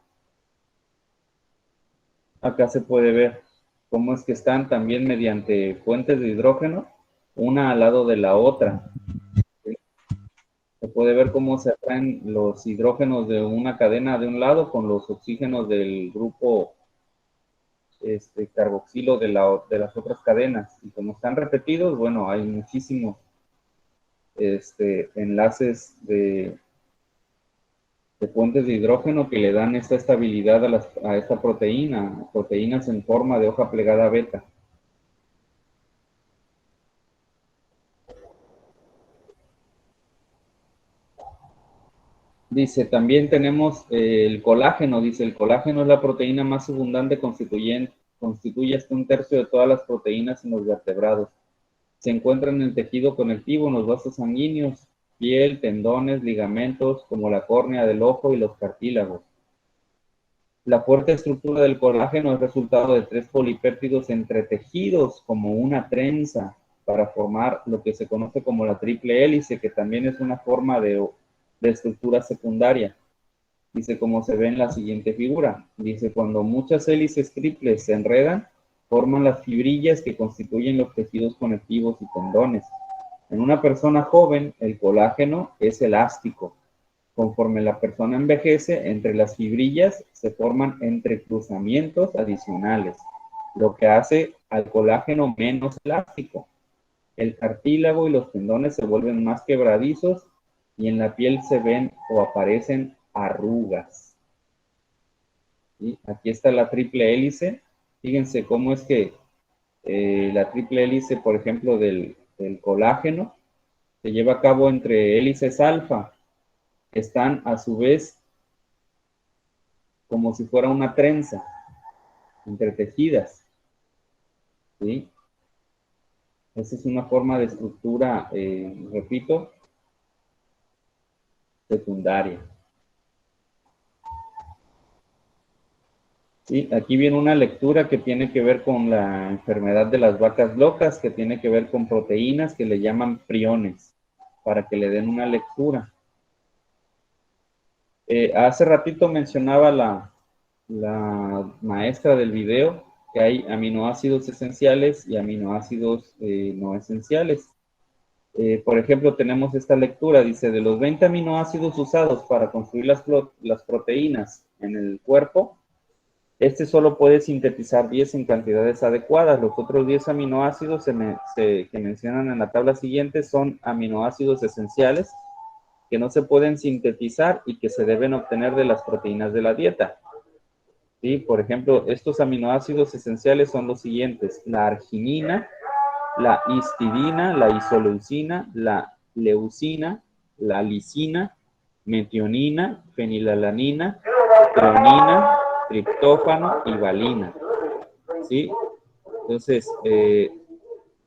Acá se puede ver cómo es que están también mediante puentes de hidrógeno, una al lado de la otra. Se puede ver cómo se atraen los hidrógenos de una cadena de un lado con los oxígenos del grupo carboxilo de las otras cadenas. Y como están repetidos, bueno, hay muchísimos enlaces de puentes de hidrógeno que le dan esta estabilidad a esta proteína, proteínas en forma de hoja plegada beta. Dice, también tenemos el colágeno. Dice, el colágeno es la proteína más abundante, constituye hasta 1/3 de todas las proteínas en los vertebrados. Se encuentra en el tejido conectivo, en los vasos sanguíneos, piel, tendones, ligamentos, como la córnea del ojo y los cartílagos. La fuerte estructura del colágeno es resultado de 3 polipéptidos entretejidos como una trenza para formar lo que se conoce como la triple hélice, que también es una forma de estructura secundaria. Dice, como se ve en la siguiente figura. Dice, cuando muchas hélices triples se enredan, forman las fibrillas que constituyen los tejidos conectivos y tendones. En una persona joven, el colágeno es elástico. Conforme la persona envejece, entre las fibrillas se forman entrecruzamientos adicionales, lo que hace al colágeno menos elástico. El cartílago y los tendones se vuelven más quebradizos y en la piel se ven o aparecen arrugas. ¿Sí? Aquí está la triple hélice. Fíjense cómo es que la triple hélice, por ejemplo, del colágeno, se lleva a cabo entre hélices alfa, que están a su vez como si fuera una trenza, entretejidas. ¿Sí? Esa es una forma de estructura, repito, secundaria. Sí, aquí viene una lectura que tiene que ver con la enfermedad de las vacas locas, que tiene que ver con proteínas que le llaman priones, para que le den una lectura. Hace ratito mencionaba la maestra del video que hay aminoácidos esenciales y aminoácidos no esenciales. Por ejemplo, tenemos esta lectura, dice, de los 20 aminoácidos usados para construir las proteínas en el cuerpo, solo puede sintetizar 10 en cantidades adecuadas. Los otros 10 aminoácidos que mencionan en la tabla siguiente son aminoácidos esenciales que no se pueden sintetizar y que se deben obtener de las proteínas de la dieta. ¿Sí? Por ejemplo, estos aminoácidos esenciales son los siguientes: la arginina, la histidina, la isoleucina, la leucina, la lisina, metionina, fenilalanina, treonina, triptófano y valina. ¿Sí? Entonces,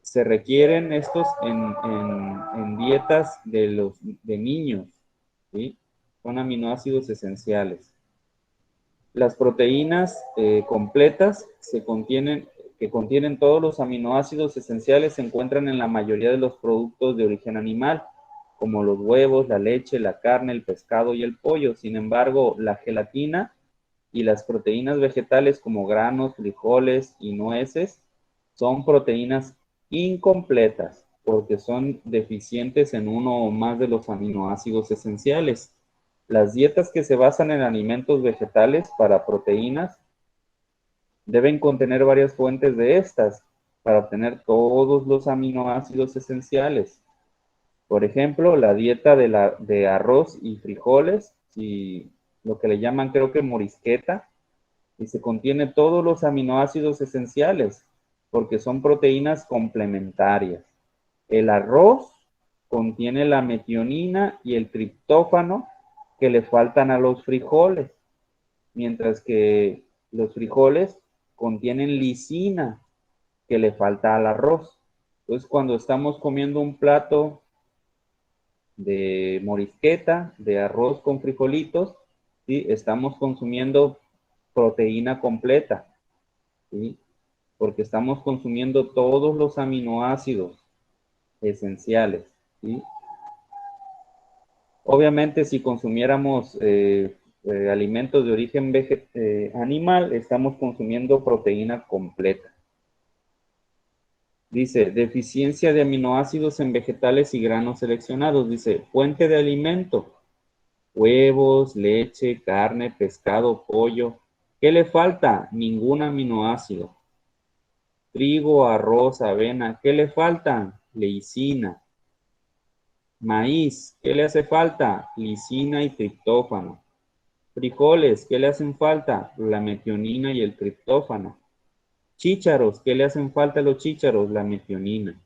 se requieren estos en dietas de niños. ¿Sí? Son aminoácidos esenciales. Las proteínas completas que contienen todos los aminoácidos esenciales se encuentran en la mayoría de los productos de origen animal, como los huevos, la leche, la carne, el pescado y el pollo. Sin embargo, la gelatina y las proteínas vegetales como granos, frijoles y nueces son proteínas incompletas porque son deficientes en uno o más de los aminoácidos esenciales. Las dietas que se basan en alimentos vegetales para proteínas deben contener varias fuentes de estas para obtener todos los aminoácidos esenciales. Por ejemplo, la dieta de arroz y frijoles, y lo que le llaman creo que morisqueta, y se contiene todos los aminoácidos esenciales, porque son proteínas complementarias. El arroz contiene la metionina y el triptófano que le faltan a los frijoles, mientras que los frijoles contienen lisina que le falta al arroz. Entonces, cuando estamos comiendo un plato de morisqueta, de arroz con frijolitos, ¿sí?, estamos consumiendo proteína completa, ¿sí?, porque estamos consumiendo todos los aminoácidos esenciales, ¿sí? Obviamente, si consumiéramos alimentos de origen animal, estamos consumiendo proteína completa. Dice, deficiencia de aminoácidos en vegetales y granos seleccionados. Dice, fuente de alimento, huevos, leche, carne, pescado, pollo. ¿Qué le falta? Ningún aminoácido. Trigo, arroz, avena. ¿Qué le faltan? Leucina. Maíz, ¿qué le hace falta? Lisina y triptófano. Frijoles, ¿qué le hacen falta? La metionina y el triptófano. Chícharos, ¿qué le hacen falta a los chícharos? La metionina.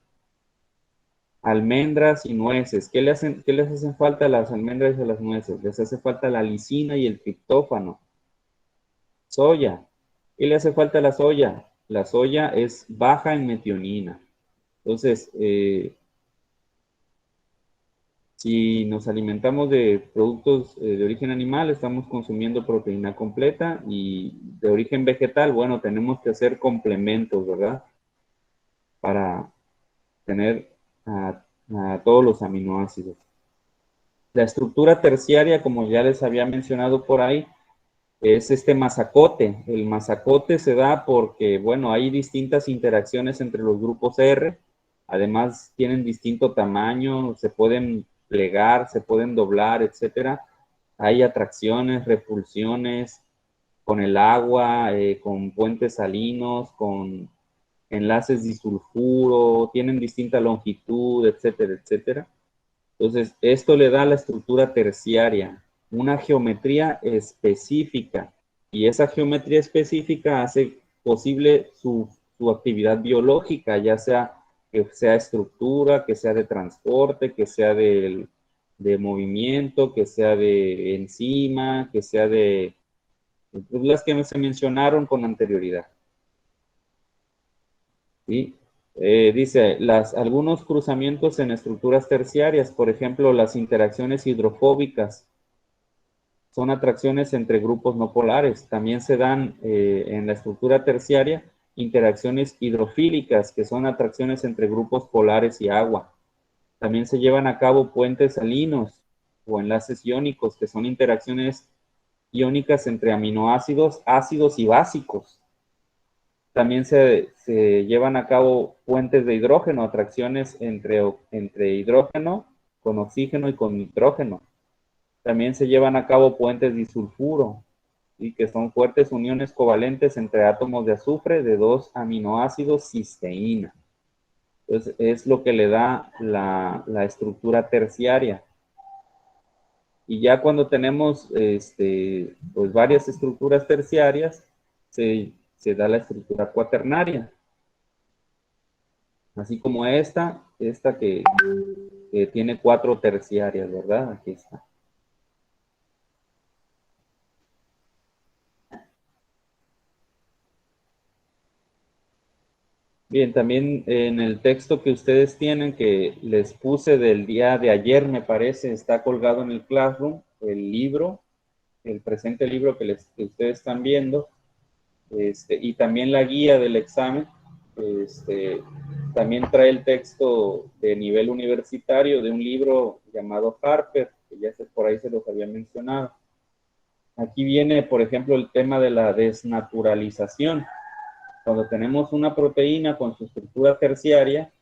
Almendras y nueces, ¿qué les hacen falta a las almendras y a las nueces? Les hace falta la lisina y el triptófano. Soya, ¿qué le hace falta a la soya? La soya es baja en metionina. Entonces, si nos alimentamos de productos de origen animal, estamos consumiendo proteína completa, y de origen vegetal, bueno, tenemos que hacer complementos, ¿verdad?, para tener a todos los aminoácidos. La estructura terciaria, como ya les había mencionado por ahí, es este masacote. El masacote se da porque, bueno, hay distintas interacciones entre los grupos R. Además, tienen distinto tamaño, se pueden plegar, se pueden doblar, etcétera. Hay atracciones, repulsiones con el agua, con puentes salinos, con enlaces disulfuro, tienen distinta longitud, etcétera, etcétera. Entonces, esto le da a la estructura terciaria una geometría específica, y esa geometría específica hace posible su actividad biológica, ya sea que sea estructura, que sea de transporte, que sea de movimiento, que sea de enzima, que sea de las que se mencionaron con anterioridad. ¿Sí? Dice, algunos cruzamientos en estructuras terciarias, por ejemplo, las interacciones hidrofóbicas, son atracciones entre grupos no polares. También se dan en la estructura terciaria interacciones hidrofílicas, que son atracciones entre grupos polares y agua. También se llevan a cabo puentes salinos o enlaces iónicos, que son interacciones iónicas entre aminoácidos, ácidos y básicos. También se llevan a cabo puentes de hidrógeno, atracciones entre hidrógeno con oxígeno y con nitrógeno. También se llevan a cabo puentes disulfuro, y que son fuertes uniones covalentes entre átomos de azufre de dos aminoácidos cisteína. Entonces, es lo que le da la estructura terciaria. Y ya cuando tenemos pues varias estructuras terciarias, se da la estructura cuaternaria. Así como esta que tiene 4 terciarias, ¿verdad? Aquí está. Bien, también en el texto que ustedes tienen, que les puse del día de ayer, me parece, está colgado en el Classroom, el libro el presente libro que ustedes están viendo, y también la guía del examen, también trae el texto de nivel universitario de un libro llamado Harper, que ya por ahí se los había mencionado. Aquí viene, por ejemplo, el tema de la desnaturalización. Cuando tenemos una proteína con su estructura terciaria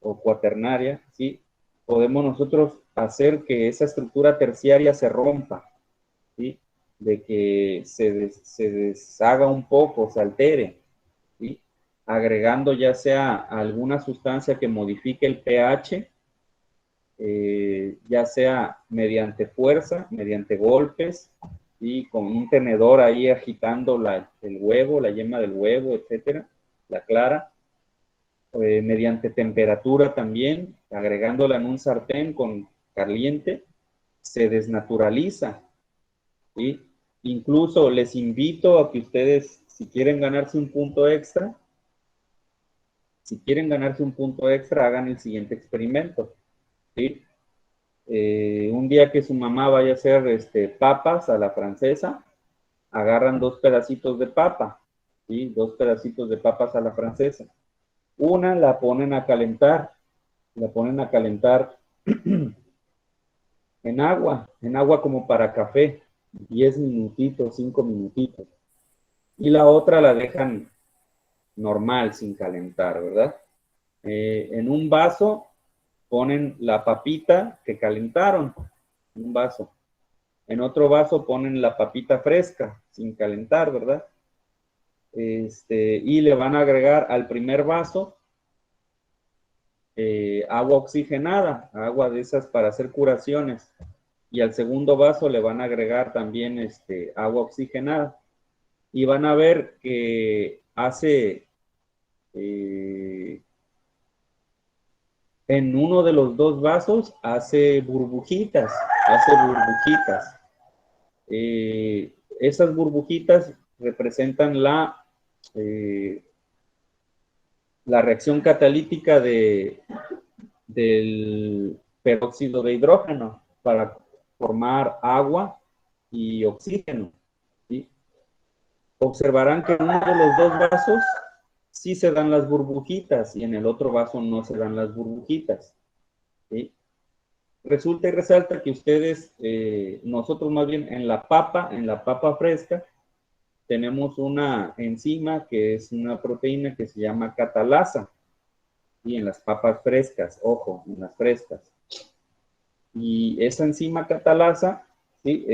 o cuaternaria, ¿sí? Podemos nosotros hacer que esa estructura terciaria se rompa, ¿sí? De que se deshaga un poco, se altere, ¿sí? Agregando ya sea alguna sustancia que modifique el pH, ya sea mediante fuerza, mediante golpes, y con un tenedor ahí agitando el huevo, la yema del huevo, etcétera, la clara, mediante temperatura también, agregándola en un sartén con caliente, se desnaturaliza, ¿sí? Incluso les invito a que ustedes, si quieren ganarse un punto extra, hagan el siguiente experimento, ¿sí? Un día que su mamá vaya a hacer papas a la francesa, agarran 2 pedacitos de papa, ¿sí? 2 pedacitos de papas a la francesa. Una la ponen a calentar en agua como para café, 10 minutitos, 5 minutitos. Y la otra la dejan normal, sin calentar, ¿verdad? En un vaso ponen la papita que calentaron, un vaso. En otro vaso ponen la papita fresca, sin calentar, ¿verdad? Y le van a agregar al primer vaso agua oxigenada, agua de esas para hacer curaciones. Y al segundo vaso le van a agregar también agua oxigenada. Y van a ver que hace, en uno de los 2 vasos, hace burbujitas. Esas burbujitas representan la reacción catalítica del peróxido de hidrógeno para formar agua y oxígeno, ¿sí? Observarán que en uno de los 2 vasos sí se dan las burbujitas y en el otro vaso no se dan las burbujitas, ¿sí? Resulta y resalta que ustedes, nosotros más bien en la papa fresca, tenemos una enzima que es una proteína que se llama catalasa, y en las papas frescas, ojo, en las frescas. Y esa enzima catalasa, ¿sí?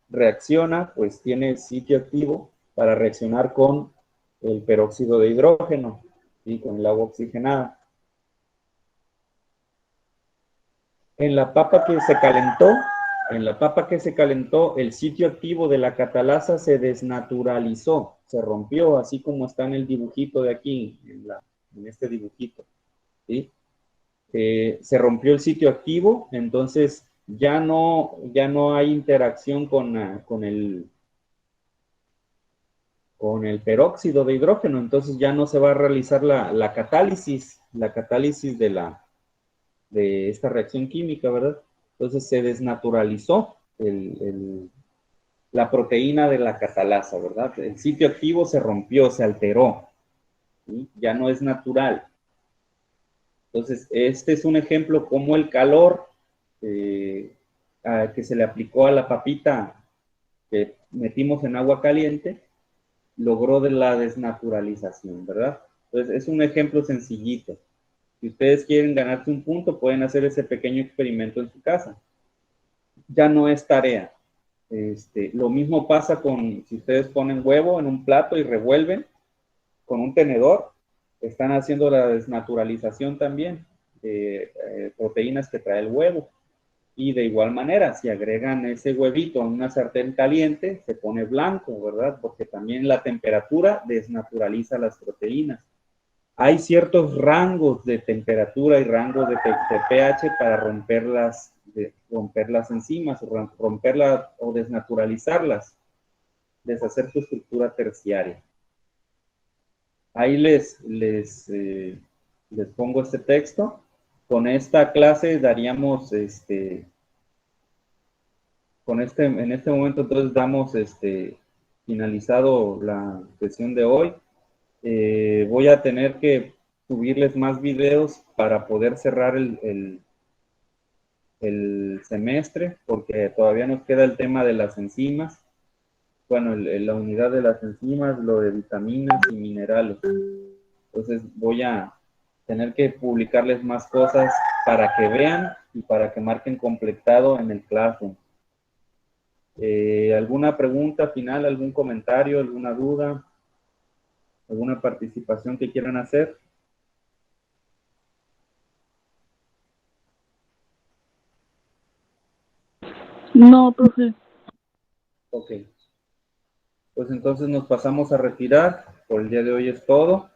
Reacciona, pues tiene sitio activo para reaccionar con el peróxido de hidrógeno, ¿sí? Con el agua oxigenada. En la papa que se calentó, el sitio activo de la catalasa se desnaturalizó, se rompió, así como está en el dibujito de aquí, en este dibujito, ¿sí? Se rompió el sitio activo, entonces ya no hay interacción con el peróxido de hidrógeno, entonces ya no se va a realizar la catálisis de esta reacción química, ¿verdad? Entonces se desnaturalizó la proteína de la catalasa, ¿verdad? El sitio activo se rompió, se alteró, ¿sí? Ya no es natural. Entonces, este es un ejemplo como el calor que se le aplicó a la papita que metimos en agua caliente logró de la desnaturalización, ¿verdad? Entonces, es un ejemplo sencillito. Si ustedes quieren ganarse un punto, pueden hacer ese pequeño experimento en su casa. Ya no es tarea. Lo mismo pasa si ustedes ponen huevo en un plato y revuelven con un tenedor, están haciendo la desnaturalización también de proteínas que trae el huevo. Y de igual manera, si agregan ese huevito en una sartén caliente, se pone blanco, ¿verdad? Porque también la temperatura desnaturaliza las proteínas. Hay ciertos rangos de temperatura y rangos de pH para romper las enzimas, romperlas o desnaturalizarlas, deshacer su estructura terciaria. Ahí les pongo este texto. Con esta clase daríamos en este momento entonces damos finalizado la sesión de hoy. Voy a tener que subirles más videos para poder cerrar el semestre, porque todavía nos queda el tema de las enzimas. Bueno, la unidad de las enzimas, lo de vitaminas y minerales. Entonces voy a tener que publicarles más cosas para que vean y para que marquen completado en el Classroom. ¿Alguna pregunta final, algún comentario, alguna duda, alguna participación que quieran hacer? No, profe. Ok. Pues entonces nos pasamos a retirar. Por el día de hoy es todo.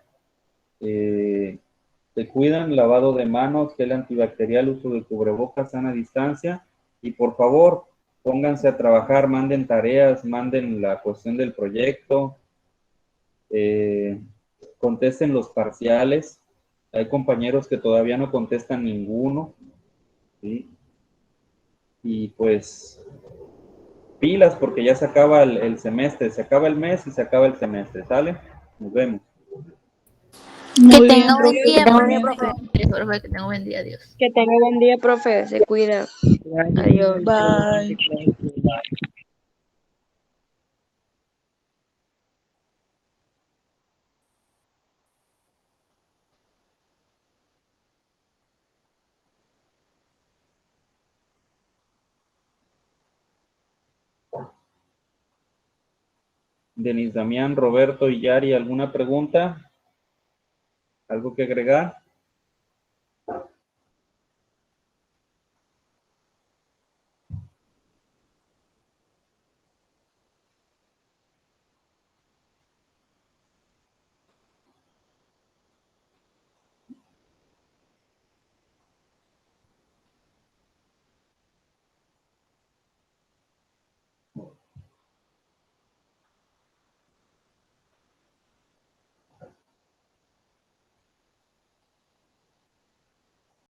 Se cuidan, lavado de manos, gel antibacterial, uso de cubrebocas, sana distancia. Y por favor, pónganse a trabajar, manden tareas, manden la cuestión del proyecto, contesten los parciales. Hay compañeros que todavía no contestan ninguno, ¿sí? Y pues pilas porque ya se acaba el semestre, se acaba el mes y se acaba el semestre, ¿sale? Nos vemos. Que Muy tenga bien, buen profe. día, Gracias. profe. Eso, profe, que tenga un buen día, adiós. Que tenga buen día, profe. Se cuida. Adiós. Bye. Denis, Damián, Roberto y Yari, ¿alguna pregunta? ¿Algo que agregar?